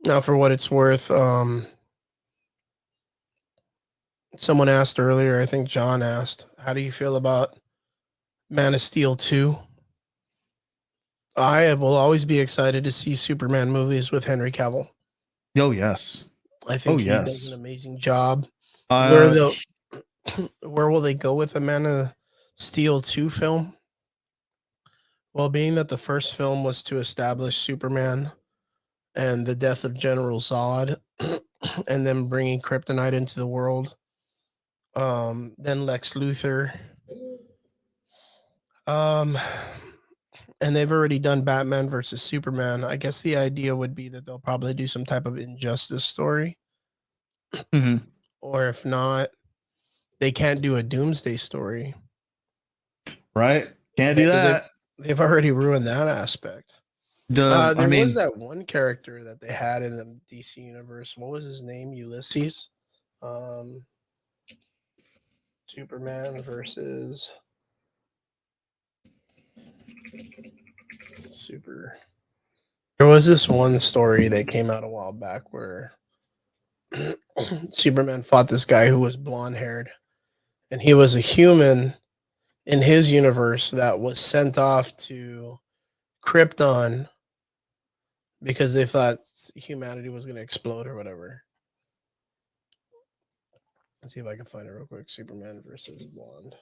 S1: Now, for what it's worth, someone asked earlier, I think John asked, how do you feel about Man of Steel 2? I will always be excited to see Superman movies with Henry Cavill.
S2: Oh yes,
S1: I
S2: oh
S1: think he does an
S2: yes.
S1: amazing job. Where
S2: Uh,
S1: the where will they go with a Man of Steel 2 film? Well, being that the first film was to establish Superman and the death of General Zod, and then bringing Kryptonite into the world, then Lex Luthor, um, and they've already done Batman versus Superman. I guess the idea would be that they'll probably do some type of injustice story,
S2: mhm,
S1: or if not, they can't do a Doomsday story
S2: right? Can't do
S1: because
S2: that.
S1: they've already ruined that aspect.
S2: I
S1: There was
S2: mean,
S1: that one character that they had in the DC universe. What was his name? Ulysses. Um, Superman versus Super. There was this one story that came out a while back where Superman fought this guy who was blonde haired, and he was a human in his universe that was sent off to Krypton because they thought humanity was going to explode or whatever. Let's see if I can find it real quick. Superman versus blonde.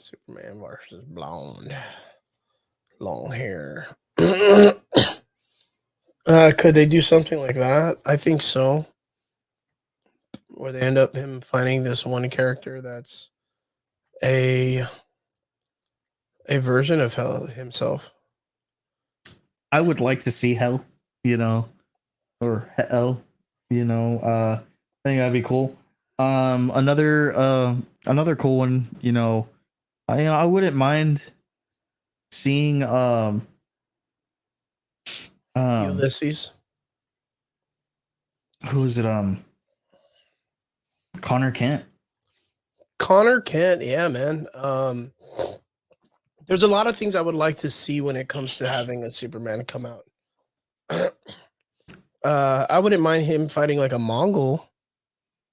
S1: Superman versus blonde, long hair. Could they do something like that? I think so. Where they end up him finding this one character that's a version of himself.
S2: I would like to see Hell, you know, or Hell, you know. I think that'd be cool. Another cool one, you know. I wouldn't mind seeing um
S1: Ulysses.
S2: who is it? Connor Kent.
S1: Connor Kent, yeah, man. There's a lot of things I would like to see when it comes to having a Superman come out. I wouldn't mind him fighting like a Mongol.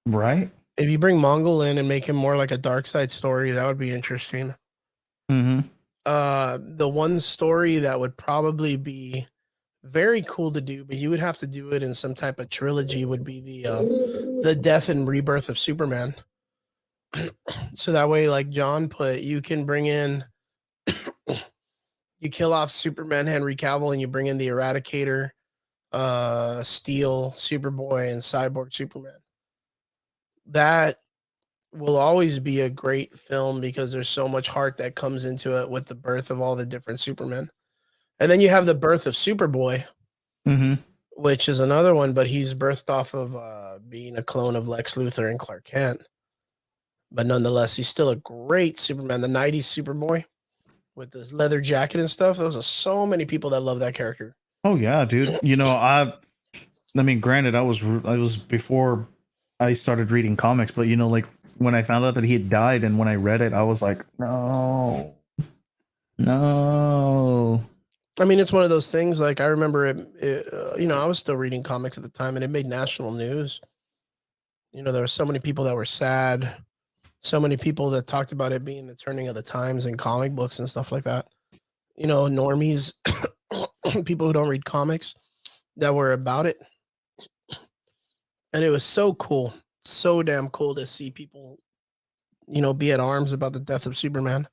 S2: Right?
S1: If you bring Mongol in and make him more like a dark side story, that would be interesting.
S2: Mm-hmm.
S1: The one story that would probably be very cool to do, but you would have to do it in some type of trilogy, would be the death and rebirth of Superman. So that way, like John put, you can bring in, you kill off Superman, Henry Cavill, and you bring in the Eradicator, Steel, Superboy, and Cyborg Superman. That will always be a great film because there's so much heart that comes into it with the birth of all the different Supermen. And then you have the birth of Superboy,
S2: Mm-hmm.
S1: which is another one, but he's birthed off of being a clone of Lex Luthor and Clark Kent. But nonetheless, he's still a great Superman. The 90s Superboy with this leather jacket and stuff. Those are so many people that love that character.
S2: Oh yeah, dude. You know, I mean, granted, I was before I started reading comics, but you know, like when I found out that he had died, and when I read it, I was like, no, no.
S1: I mean, it's one of those things. Like I remember I was still reading comics at the time, and it made national news. You know, there were so many people that were sad, so many people that talked about it being the turning of the times in comic books and stuff like that. You know, normies, people who don't read comics that were about it. And it was so cool, so damn cool to see people, you know, be at arms about the death of Superman.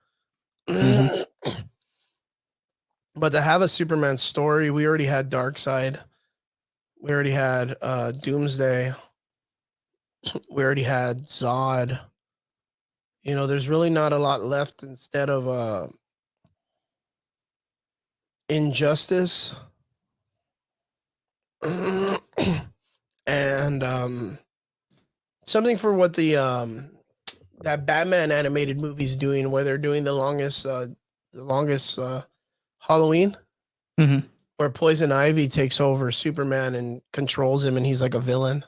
S2: Mm-hmm.
S1: But to have a Superman story, we already had Darkseid. We already had Doomsday. We already had Zod. You know, there's really not a lot left instead of Injustice. And something for what the that Batman animated movie's doing, where they're doing the longest Halloween,
S2: Mm-hmm.
S1: where Poison Ivy takes over Superman and controls him, and he's like a villain.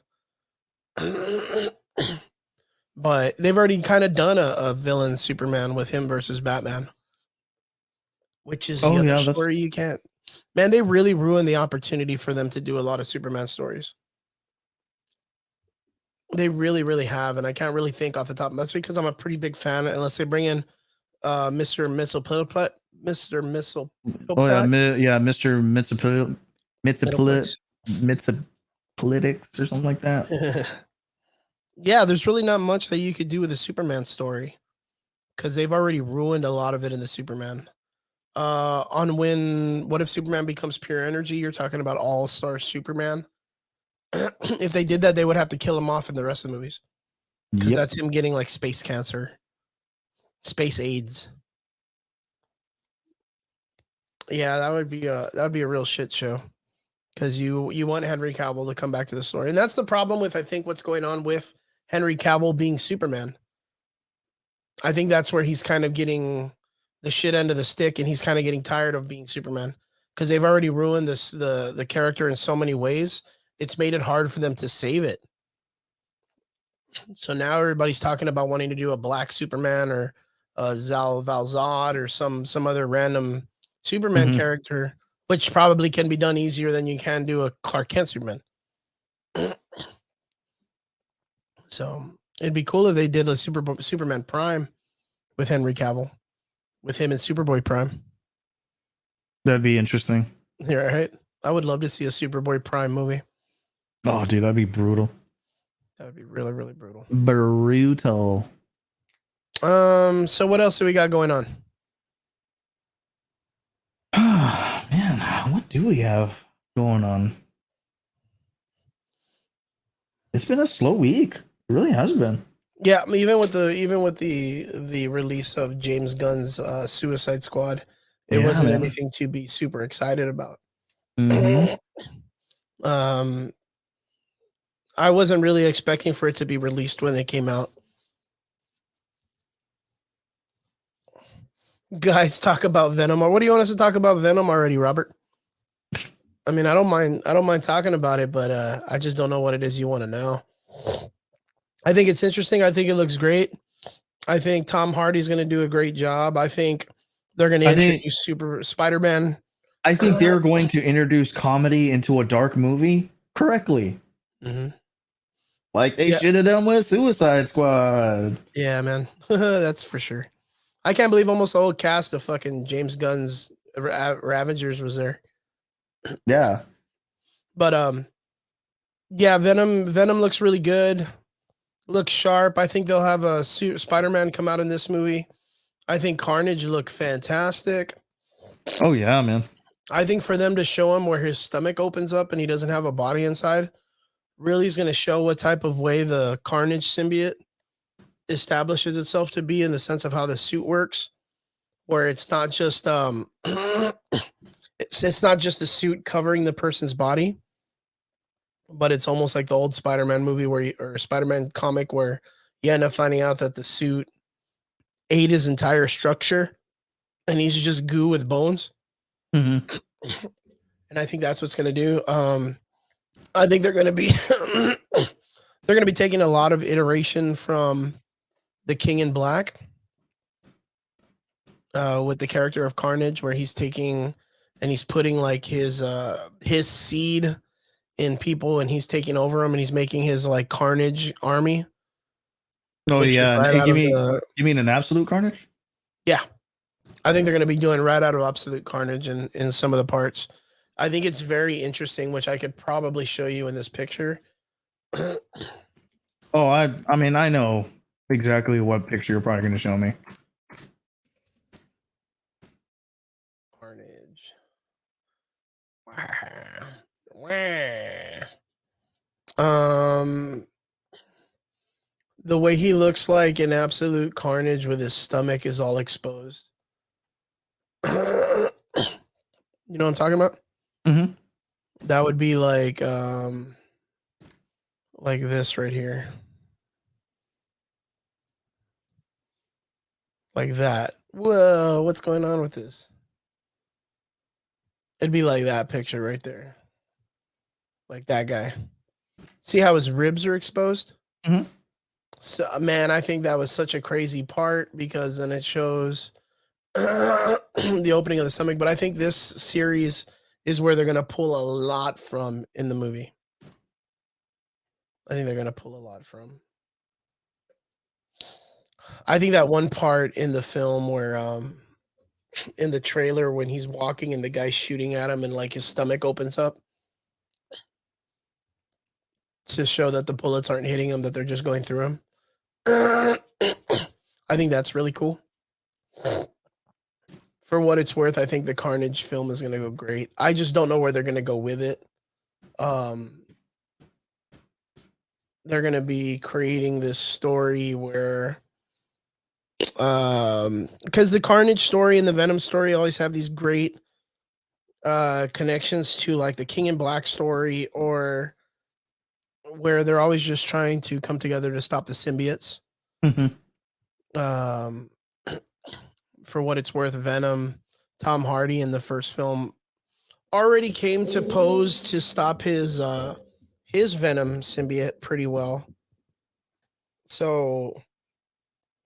S1: But they've already kind of done a villain Superman with him versus Batman, which is the
S2: Oh
S1: other
S2: yeah, that's
S1: story you can't. Man, they really ruined the opportunity for them to do a lot of Superman stories. They really, really have, and I can't really think off the top. That's because I'm a pretty big fan. Unless they bring in Mr. Mistleplat, Mr.
S2: oh yeah,
S1: Mistleplat,
S2: Mr.
S1: Middleplex.
S2: Mitsopolitics or something like that.
S1: Yeah, there's really not much that you could do with a Superman story because they've already ruined a lot of it in the Superman. What if Superman becomes pure energy? You're talking about All-Star Superman. If they did that, they would have to kill him off in the rest of the movies because
S2: Yep.
S1: that's him getting like space cancer, space AIDS. Yeah, that would be a real shit show because you want Henry Cavill to come back to the story, and that's the problem with I think what's going on with Henry Cavill being Superman. I think that's where he's kind of getting the shit end of the stick, and he's kind of getting tired of being Superman because they've already ruined the character in so many ways. It's made it hard for them to save it. So now everybody's talking about wanting to do a black Superman or Zal Valzad or some other random Superman
S2: Mm-hmm.
S1: character, which probably can be done easier than you can do a Clark Kent Superman. So it'd be cool if they did a Superman Prime with Henry Cavill, with him and Superboy Prime.
S2: That'd be interesting.
S1: Yeah, right. I would love to see a Superboy Prime movie.
S2: Oh, dude, that'd be brutal.
S1: That would be really, really brutal.
S2: Brutal.
S1: So what else do we got going on?
S2: Man, what do we have going on? It's been a slow week. It really has been.
S1: Yeah, even with the release of James Gunn's Suicide Squad, it
S2: Yeah,
S1: wasn't
S2: man.
S1: anything to be super excited about.
S2: Mm-hmm.
S1: um, I wasn't really expecting for it to be released when it came out. Guys, talk about Venom. Or what do you want us to talk about Venom already, Robert? I mean, I don't mind. I don't mind talking about it, but I just don't know what it is you want to know. I think it's interesting. I think it looks great. I think Tom Hardy's going to do a great job. I think they're going to
S2: I think
S1: introduce Super Spider-Man.
S2: I think they're going to introduce comedy into a dark movie correctly,
S1: Mhm.
S2: like they
S1: Yeah,
S2: should have done with Suicide Squad.
S1: yeah, man, that's for sure. I can't believe almost the whole cast of fucking James Gunn's Ravengers was there.
S2: Yeah.
S1: But yeah, Venom looks really good. Looks sharp. I think they'll have a Spider-Man come out in this movie. I think Carnage looked fantastic.
S2: Oh yeah, man.
S1: I think for them to show him where his stomach opens up and he doesn't have a body inside, really is going to show what type of way the Carnage symbiote establishes itself to be in the sense of how the suit works, where it's not just it's not just the suit covering the person's body, but it's almost like the old Spider-Man movie or Spider-Man comic where you end up finding out that the suit ate his entire structure and he's just goo with bones.
S2: Mm-hmm.
S1: And I think that's what's going to do. I think they're going to be they're going to be taking a lot of iteration from the King in Black with the character of Carnage, where he's taking and he's putting like his seed in people, and he's taking over them, and he's making his like Carnage army,
S2: Oh
S1: which is
S2: yeah, and
S1: right out
S2: give
S1: of
S2: me
S1: the
S2: you mean an absolute carnage?
S1: yeah. I think they're going to be doing right out of Absolute Carnage in some of the parts. I think it's very interesting, which I could probably show you in this picture.
S2: Oh, I mean I know exactly what picture you're probably going to show me.
S1: Carnage. Um, the way he looks like in Absolute Carnage with his stomach is all exposed. You know what I'm talking about?
S2: Mm-hmm.
S1: That would be like this right here. Like that. Whoa, what's going on with this? It'd be like that picture right there. Like that guy. See how his ribs are exposed?
S2: Mm-hmm.
S1: So man, I think that was such a crazy part because then it shows the opening of the stomach. But I think this series is where they're gonna pull a lot from in the movie. I think they're gonna pull a lot from. I think that one part in the film where in the trailer when he's walking and the guy's shooting at him and like his stomach opens up to show that the bullets aren't hitting him, that they're just going through him. I think that's really cool. For what it's worth, I think the Carnage film is going to go great. I just don't know where they're going to go with it. They're going to be creating this story where, because the Carnage story and the Venom story always have these great connections to like the King in Black story, or where they're always just trying to come together to stop the symbiotes.
S2: Mm-hmm.
S1: Um, for what it's worth, Venom, Tom Hardy in the first film already came to pose to stop his Venom symbiote pretty well. So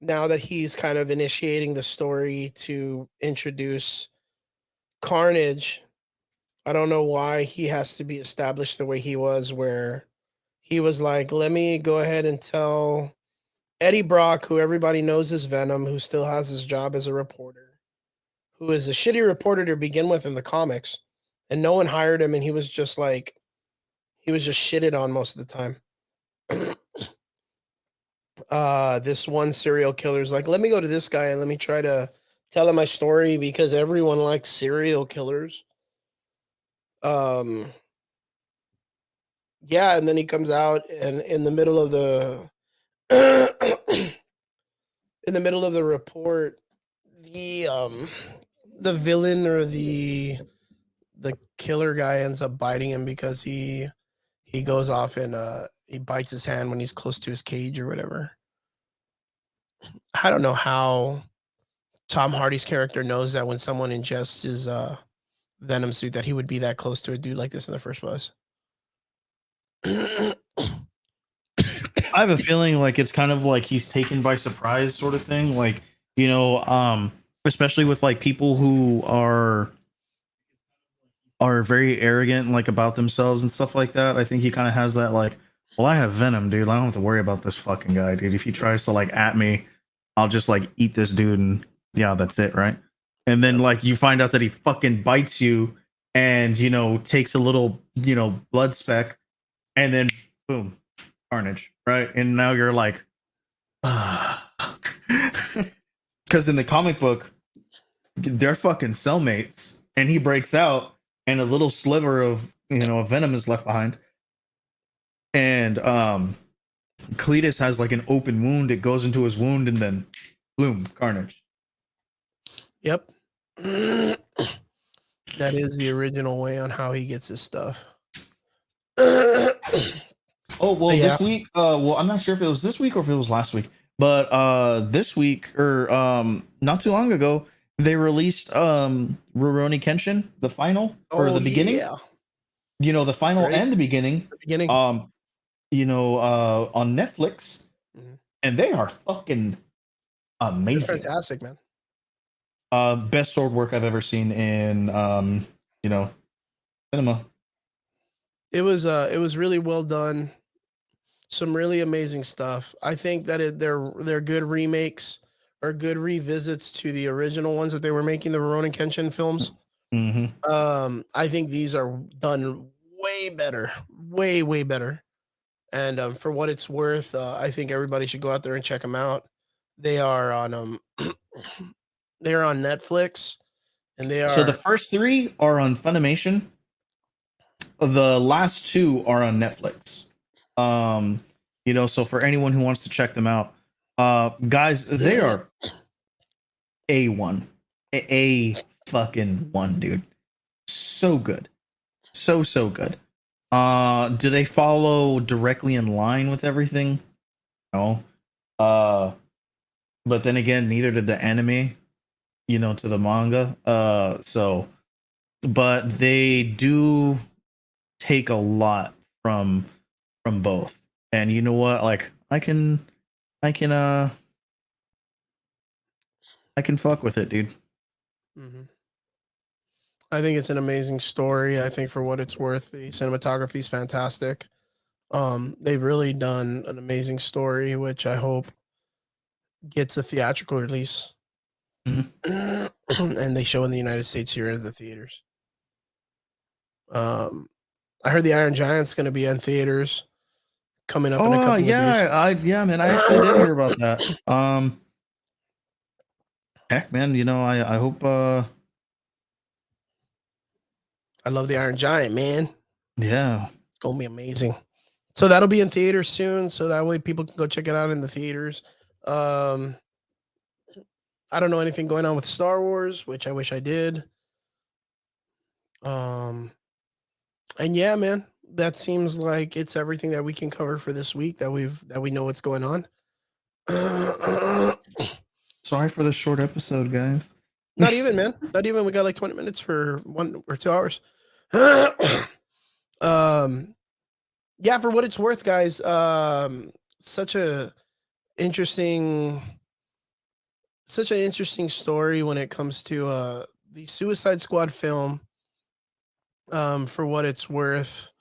S1: now that he's kind of initiating the story to introduce Carnage, I don't know why he has to be established the way he was, where he was like, let me go ahead and tell Eddie Brock, who everybody knows is Venom, who still has his job as a reporter, who is a shitty reporter to begin with in the comics, and no one hired him, and he was just like, he was just shitted on most of the time. this one serial killer's like, let me go to this guy and let me try to tell him my story because everyone likes serial killers. Yeah, and then he comes out and in the middle of the in the middle of the report, the villain or the killer guy ends up biting him because he goes off and he bites his hand when he's close to his cage or whatever. I don't know how Tom Hardy's character knows that when someone ingests his venom suit that he would be that close to a dude like this in the first place.
S2: I have a feeling like it's kind of like he's taken by surprise, sort of thing. Like, you know, especially with like people who are very arrogant, like about themselves and stuff like that. I think he kind of has that like, well, I have venom, dude. I don't have to worry about this fucking guy, dude. If he tries to like at me, I'll just like eat this dude, and yeah, that's it, right? And then like you find out that he fucking bites you, and you know takes a little blood speck, and then boom, carnage, right? And now you're like, because in the comic book, they're fucking cellmates, and he breaks out, and a little sliver of a venom is left behind, and Cletus has like an open wound. It goes into his wound, and then boom, carnage.
S1: Yep. That is the original way on how he gets his stuff.
S2: Oh well,
S1: Yeah.
S2: this week. Well, I'm not sure if it was this week or if it was last week, but this week or not too long ago, they released Rurouni Kenshin, the final or the beginning.
S1: Yeah.
S2: You know, the final
S1: Great.
S2: and the beginning.
S1: The beginning.
S2: On Netflix, and they are fucking amazing.
S1: They're fantastic, man.
S2: Best sword work I've ever seen in cinema.
S1: It was really well done. Some really amazing stuff. I think that they're good remakes or good revisits to the original ones that they were making, the Rurouni Kenshin films.
S2: Mm-hmm.
S1: I think these are done way better, way better. And for what it's worth, I think everybody should go out there and check them out. They are on they are on Netflix, and they are.
S2: So the first 3 are on Funimation. The last 2 are on Netflix. So for anyone who wants to check them out, guys, they are A1. A fucking 1, dude. So good. So good. Do they follow directly in line with everything? No. But then again, neither did the anime, to the manga. But they do take a lot from both. And you know what? Like I can fuck with it, dude.
S1: Mm-hmm. I think it's an amazing story. I think for what it's worth, the cinematography is fantastic. They've really done an amazing story, which I hope gets a theatrical release.
S2: Mm-hmm.
S1: And they show in the United States here in the theaters. I heard the Iron Giant's going to be in theaters coming up in a couple of days.
S2: Yeah, man. I actually did hear about that. Heck, man. I hope.
S1: I love the Iron Giant, man.
S2: Yeah,
S1: it's gonna be amazing. So that'll be in theaters soon. So that way people can go check it out in the theaters. I don't know anything going on with Star Wars, which I wish I did. And yeah, man, that seems like it's everything that we can cover for this week that we know what's going on.
S2: Sorry for the short episode, guys.
S1: Not even, man. Not even. We got like 20 minutes for 1 or 2 hours. Yeah, for what it's worth, guys. Such an interesting story when it comes to the Suicide Squad film. For what it's worth,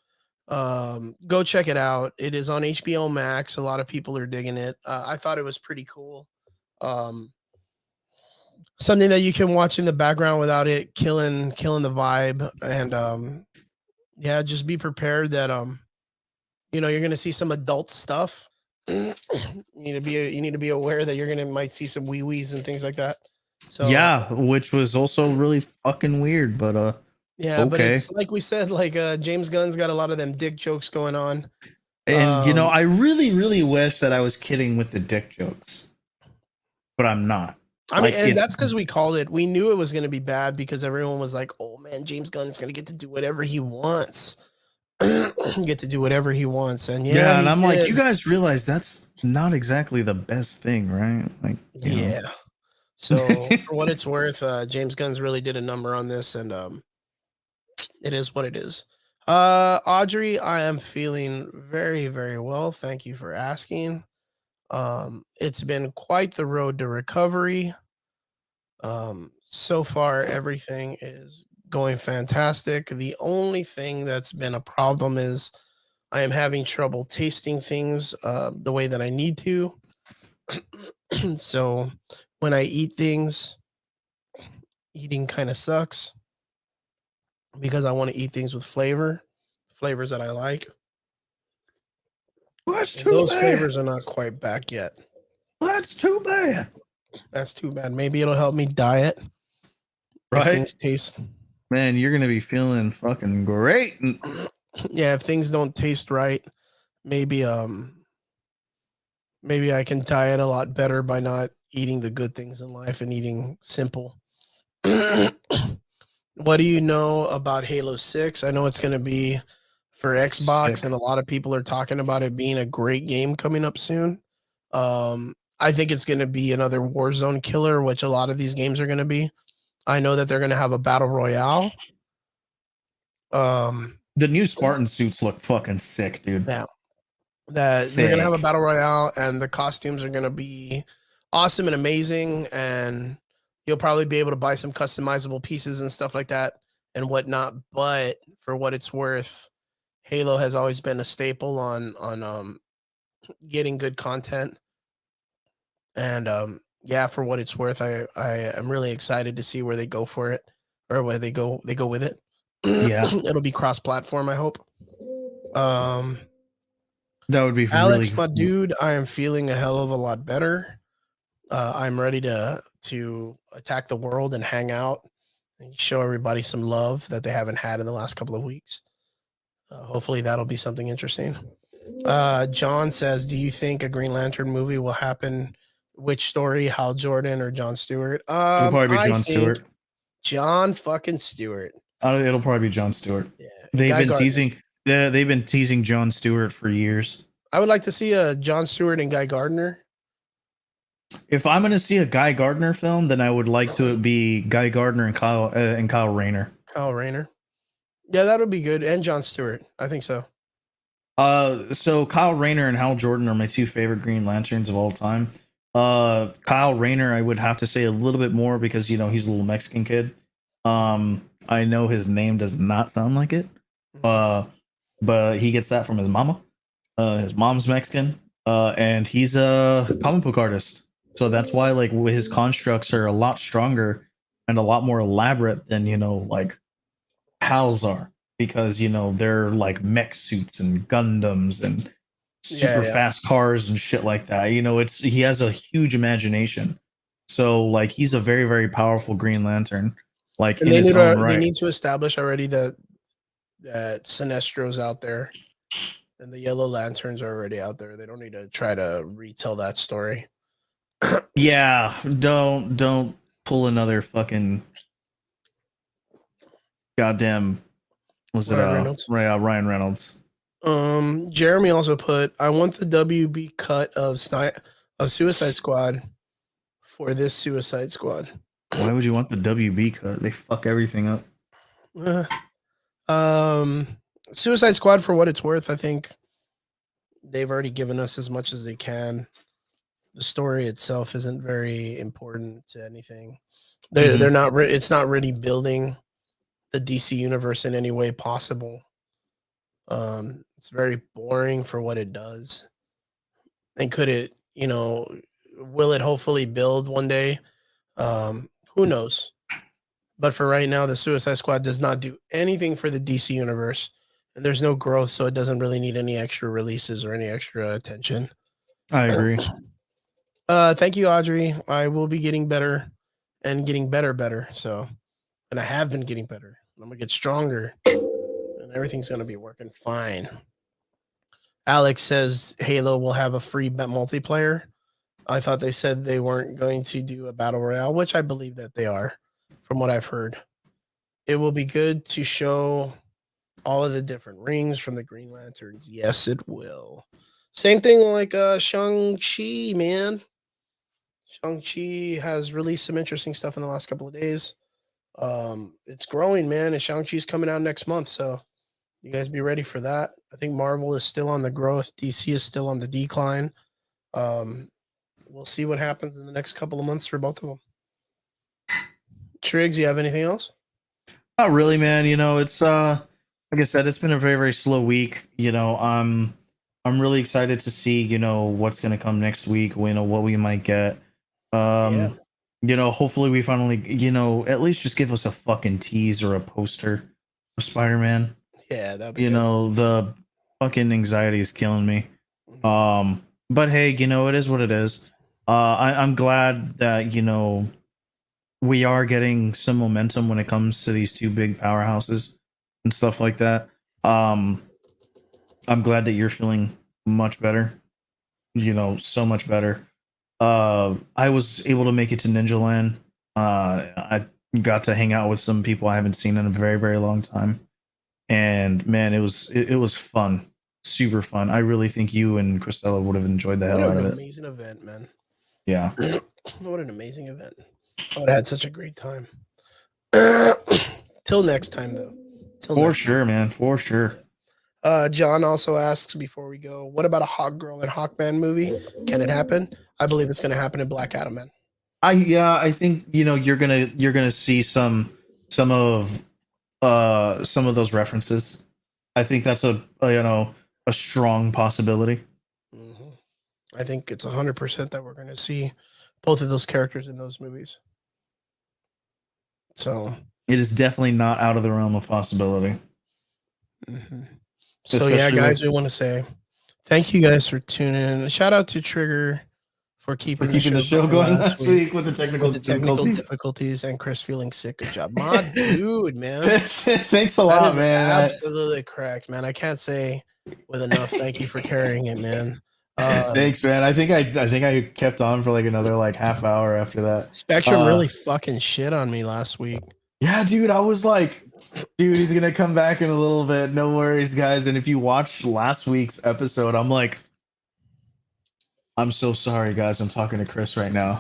S1: go check it out. It is on HBO Max. A lot of people are digging it. I thought it was pretty cool. Something that you can watch in the background without it killing the vibe. And yeah, just be prepared that you're gonna see some adult stuff. you need to be aware that you're gonna might see some wee wees and things like that. So
S2: Yeah, which was also really fucking weird, but
S1: yeah, but
S2: okay.
S1: it's like we said, like James Gunn's got a lot of them dick jokes going on.
S2: And I really, really wish that I was kidding with the dick jokes, but I'm not.
S1: I mean,
S2: Like
S1: and
S2: it's
S1: that's because we called it. We knew it was going to be bad because everyone was like, "Oh man, James Gunn is going to get to do whatever he wants, get to do whatever he wants." And yeah,
S2: yeah, and
S1: he
S2: I'm like, you
S1: did.
S2: guys realize that's not exactly the best thing, right? Like,
S1: Yeah. So for what it's worth, James Gunn's really did a number on this, and it is what it is. Audrey, I am feeling very, very well. Thank you for asking. It's been quite the road to recovery. So far, everything is going fantastic. The only thing that's been a problem is I am having trouble tasting things the way that I need to. So when I eat things, eating kind of sucks because I want to eat things with flavors that I like.
S2: that's
S1: And
S2: too
S1: those
S2: bad.
S1: flavors are not quite back yet.
S2: That's too bad.
S1: That's too bad. Maybe it'll help me diet if
S2: Right?
S1: things taste.
S2: Man, you're gonna be feeling fucking great.
S1: Yeah, if things don't taste right, maybe maybe I can diet a lot better by not eating the good things in life and eating simple. What do you know about Halo 6? I know it's going to be for Xbox,
S2: Sick.
S1: and a lot of people are talking about it being a great game coming up soon. I think it's going to be another Warzone killer, which a lot of these games are going to be. I know that they're going to have a battle royale.
S2: The new Spartan suits look fucking sick, dude.
S1: Yeah, that they're going to have a
S2: Sick.
S1: battle royale, and the costumes are going to be awesome and amazing, and you'll probably be able to buy some customizable pieces and stuff like that and whatnot. But for what it's worth, Halo has always been a staple on getting good content. And yeah, for what it's worth, I am really excited to see where they go for it, or where they go with it.
S2: Yeah,
S1: It'll be cross platform, I hope. Um
S2: that would be
S1: Alex,
S2: really.
S1: my dude, I am feeling a hell of a lot better. I'm ready to attack the world and hang out and show everybody some love that they haven't had in the last couple of weeks. Hopefully that'll be something interesting. John says, "Do you think a Green Lantern movie will happen? Which story? Hal Jordan or John Stewart?"
S2: It'll probably be
S1: I
S2: John
S1: think
S2: Stewart.
S1: John fucking Stewart.
S2: It'll probably be John Stewart.
S1: Yeah, and
S2: They've
S1: Guy
S2: been
S1: Gardner.
S2: teasing. They've been teasing John Stewart for years.
S1: I would like to see a John Stewart and Guy Gardner.
S2: If I'm gonna see a Guy Gardner film, then I would like to be Guy Gardner and Kyle Rayner.
S1: Kyle Rayner. Yeah, that would be good. And John Stewart. I think so.
S2: So Kyle Rayner and Hal Jordan are my two favorite Green Lanterns of all time. Kyle Rayner, I would have to say a little bit more because he's a little Mexican kid. I know his name does not sound like it. But he gets that from his mama. His mom's Mexican. And he's a comic book artist. So that's why like his constructs are a lot stronger and a lot more elaborate than like Hal's are, because they're like mech suits and Gundams and
S1: Yeah,
S2: super
S1: yeah.
S2: fast cars and shit like that. He has a huge imagination. So like he's a very, very powerful Green Lantern, like
S1: And
S2: in his own
S1: they
S2: right.
S1: need to establish already that Sinestro's out there and the Yellow Lanterns are already out there. They don't need to try to retell that story.
S2: Yeah, don't pull another fucking goddamn, was it
S1: Ryan Reynolds.
S2: Ryan Reynolds.
S1: Jeremy also put, "I want the WB cut of Suicide Squad for this Suicide Squad."
S2: Why would you want the WB cut? They fuck everything up.
S1: Uh, um, Suicide Squad, for what it's worth, I think they've already given us as much as they can. The story itself isn't very important to anything. They're not. It's not really building the DC universe in any way possible. It's very boring for what it does. And could it, will it hopefully build one day? Who knows? But for right now, the Suicide Squad does not do anything for the DC universe, and there's no growth, so it doesn't really need any extra releases or any extra attention.
S2: I agree.
S1: Thank you, Audrey. I will be getting better and getting better. So, and I have been getting better. I'm gonna get stronger, and everything's gonna be working fine. Alex says Halo will have a free multiplayer. I thought they said they weren't going to do a battle royale, which I believe that they are, from what I've heard. It will be good to show all of the different rings from the Green Lanterns. Yes, it will. Same thing like Shang-Chi, man. Shang-Chi has released some interesting stuff in the last couple of days. It's growing, man, and Shang-Chi's coming out next month, so you guys be ready for that. I think Marvel is still on the growth. DC is still on the decline. We'll see what happens in the next couple of months for both of them. Triggs, you have anything else?
S2: Not really, man. It's like I said, it's been a very, very slow week. I'm really excited to see, what's gonna come next week, what we might get.
S1: Yeah.
S2: Hopefully we finally, at least just give us a fucking tease or a poster of Spider-Man.
S1: Yeah, that'd be good.
S2: The fucking anxiety is killing me. But hey, it is what it is. I'm glad that, we are getting some momentum when it comes to these two big powerhouses and stuff like that. I'm glad that you're feeling much better, so much better. I was able to make it to Ninja Land. I got to hang out with some people I haven't seen in a very, very long time. And man, it was fun. Super fun. I really think you and Christella would have enjoyed the
S1: What
S2: hell out
S1: an
S2: of it.
S1: amazing event, man.
S2: Yeah.
S1: What an amazing event. I would have had such a great time. Till next time, though.
S2: For sure, man. For sure.
S1: John also asks before we go, what about a Hawk Girl and Hawkman movie? Can it happen? I believe it's going to happen in Black Adam, man.
S2: I think you're gonna see some of those references. I think that's a strong possibility.
S1: Mm-hmm. I think it's 100% that we're going to see both of those characters in those movies. So
S2: it is definitely not out of the realm of possibility.
S1: Mm-hmm. So yeah, guys, we want to say thank you guys for tuning in. Shout out to Trigger for keeping the show going last week
S2: with the technical
S1: difficulties and Chris feeling sick. Good job, my dude, man.
S2: Thanks a lot, man.
S1: Absolutely correct, man. I can't say with enough thank you for carrying it, man.
S2: Thanks, man. I think I kept on for like another like half hour after that.
S1: Spectrum really fucking shit on me last week.
S2: Yeah, dude, I was like, dude, he's gonna come back in a little bit. No worries, guys. And if you watched last week's episode, I'm like, I'm so sorry, guys. I'm talking to Chris right now.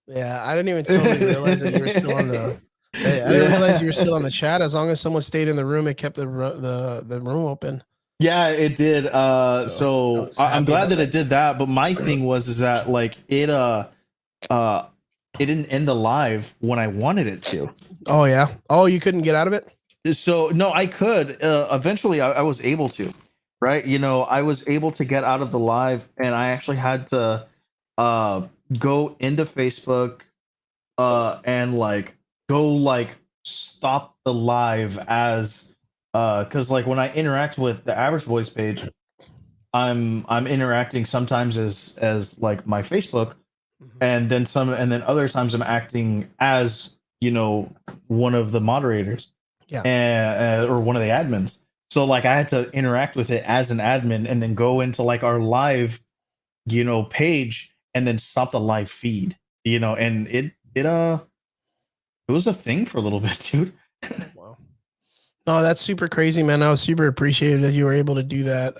S1: Yeah, I didn't even totally realize that you were still on the. I didn't realize you were still on the chat. As long as someone stayed in the room, it kept the room open.
S2: Yeah, it did. So I'm glad that it did that. But my thing was that like it didn't end the live when I wanted it to.
S1: Oh yeah. Oh, you couldn't get out of it?
S2: So no, I could. Eventually, I was able to. Right, I was able to get out of the live, and I actually had to go into Facebook and like go like stop the live as because like when I interact with the average voice page, I'm interacting sometimes as like my Facebook, and then other times I'm acting as one of the moderators, or one of the admins. So like I had to interact with it as an admin and then go into like our live, page and then stop the live feed, and it was a thing for a little bit, dude.
S1: Wow. No, that's super crazy, man. I was super appreciative that you were able to do that.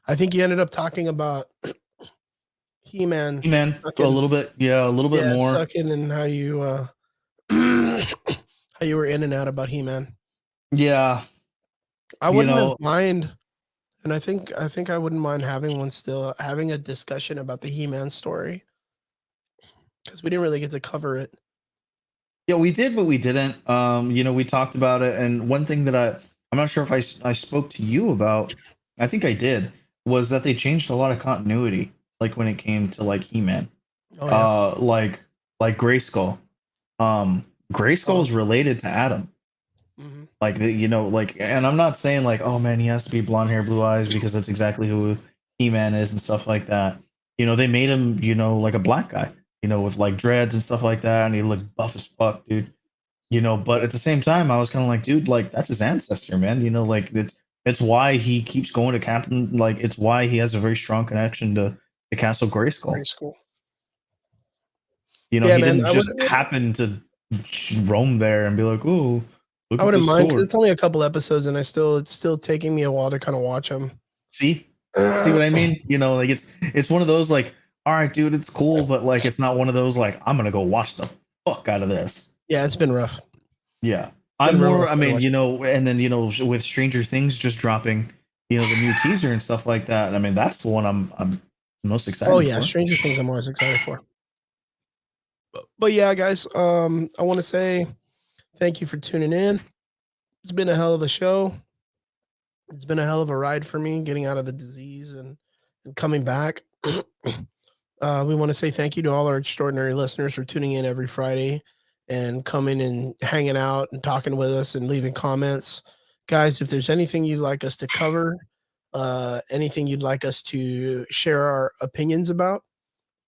S1: I think you ended up talking about He-Man.
S2: A little bit, a little bit more.
S1: Sucking and how you how you were in and out about He-Man.
S2: Yeah.
S1: I wouldn't mind, and I think I wouldn't mind having a discussion about the He-Man story, because we didn't really get to cover it.
S2: Yeah, we did, but we didn't. We talked about it, and one thing that I'm not sure if I spoke to you about, I think I did, was that they changed a lot of continuity, like when it came to like He-Man. Oh, yeah. Like Grayskull. Grayskull is related to Adam. Mm-hmm. Like and I'm not saying like, oh man, he has to be blonde hair, blue eyes, because that's exactly who He-Man is and stuff like that. You know, they made him, you know, like a black guy, you know, with like dreads and stuff like that, and he looked buff as fuck, dude. You know, but at the same time, I was kind of like, dude, like that's his ancestor, man. You know, like it's why he keeps going to Captain. Like it's why he has a very strong connection to Castle Grayskull.
S1: Pretty cool.
S2: You know,
S1: Yeah,
S2: he
S1: man.
S2: didn't just happen to roam there and be like, oh, look
S1: I
S2: at
S1: wouldn't
S2: this
S1: mind because
S2: sword.
S1: it's only a couple episodes, and it's still taking me a while to kind of watch them.
S2: See what I mean? You know, like it's one of those like, all right, dude, it's cool, but like it's not one of those like I'm gonna go watch the fuck out of this.
S1: Yeah, it's been rough.
S2: Yeah,
S1: Been
S2: I'm
S1: real
S2: more.
S1: rough
S2: I
S1: to
S2: mean,
S1: watch.
S2: you know, and then you know, with Stranger Things just dropping, you know, the new teaser and stuff like that. I mean, that's the one I'm most
S1: Oh
S2: excited
S1: yeah,
S2: for.
S1: Stranger Things. I'm always excited for. But yeah, guys. I want to say thank you for tuning in. It's been a hell of a show. It's been a hell of a ride for me getting out of the disease and coming back. We want to say thank you to all our extraordinary listeners for tuning in every Friday and coming and hanging out and talking with us and leaving comments. Guys, if there's anything you'd like us to cover, anything you'd like us to share our opinions about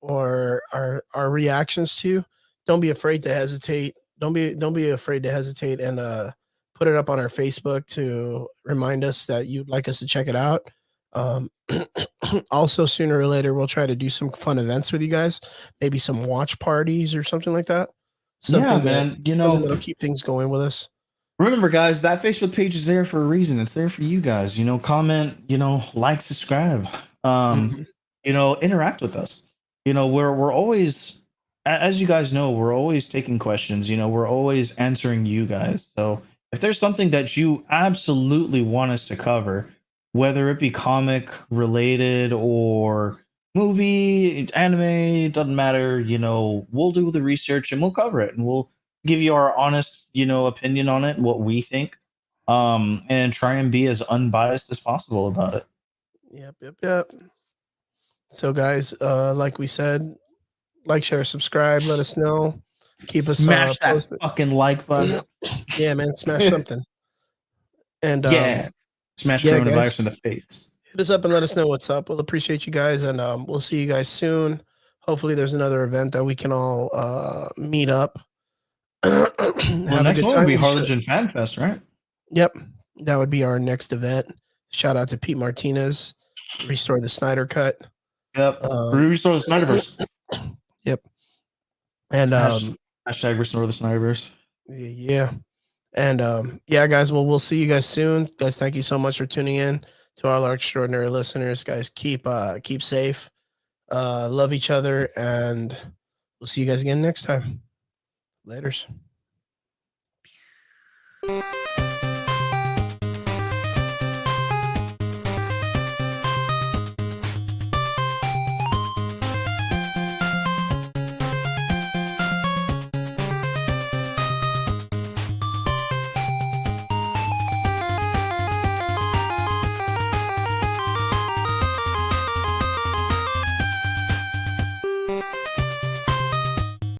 S1: or our reactions to, don't be afraid to hesitate. Don't be afraid to hesitate and put it up on our Facebook to remind us that you'd like us to check it out. Um, also, sooner or later, we'll try to do some fun events with you guys, maybe some watch parties or something like that.
S2: Yeah, man. You
S1: Something
S2: know,
S1: that'll keep things going with us.
S2: remember, guys, that Facebook page is there for a reason. It's there for you guys. You know, comment. You know, like, subscribe.
S1: Mhm.
S2: You know, interact with us. You know, we're always, as you guys know, we're always taking questions. You know, we're always answering you guys. So if there's something that you absolutely want us to cover, whether it be comic related or movie, anime, doesn't matter. You know, we'll do the research and we'll cover it and we'll give you our honest, you know, opinion on it and what we think. And try and be as unbiased as possible about it.
S1: Yep. So, guys, like we said, like, share, subscribe. Let us know. Keep us
S2: Smash that
S1: posted.
S2: fucking like button.
S1: Yeah, man, smash something. And
S2: Yeah. Smash
S1: yeah, guys,
S2: coronavirus in the face.
S1: hit us up and let us know what's up. We'll appreciate you guys, and we'll see you guys soon. Hopefully, there's another event that we can all meet up,
S2: Well,
S1: have a
S2: next
S1: good
S2: one would
S1: time.
S2: be Harlingen Fan Fest, right?
S1: Yep, that would be our next event. Shout out to Pete Martinez, Restore the Snyder Cut.
S2: Yep.
S1: Um,
S2: Restore the Snyderverse.
S1: yep, and
S2: Hashtag restore the Snyderverse.
S1: yeah, and yeah, guys. Well, we'll see you guys soon, guys. Thank you so much for tuning in. To all our extraordinary listeners, guys, keep safe. Love each other, and we'll see you guys again next time. Laters.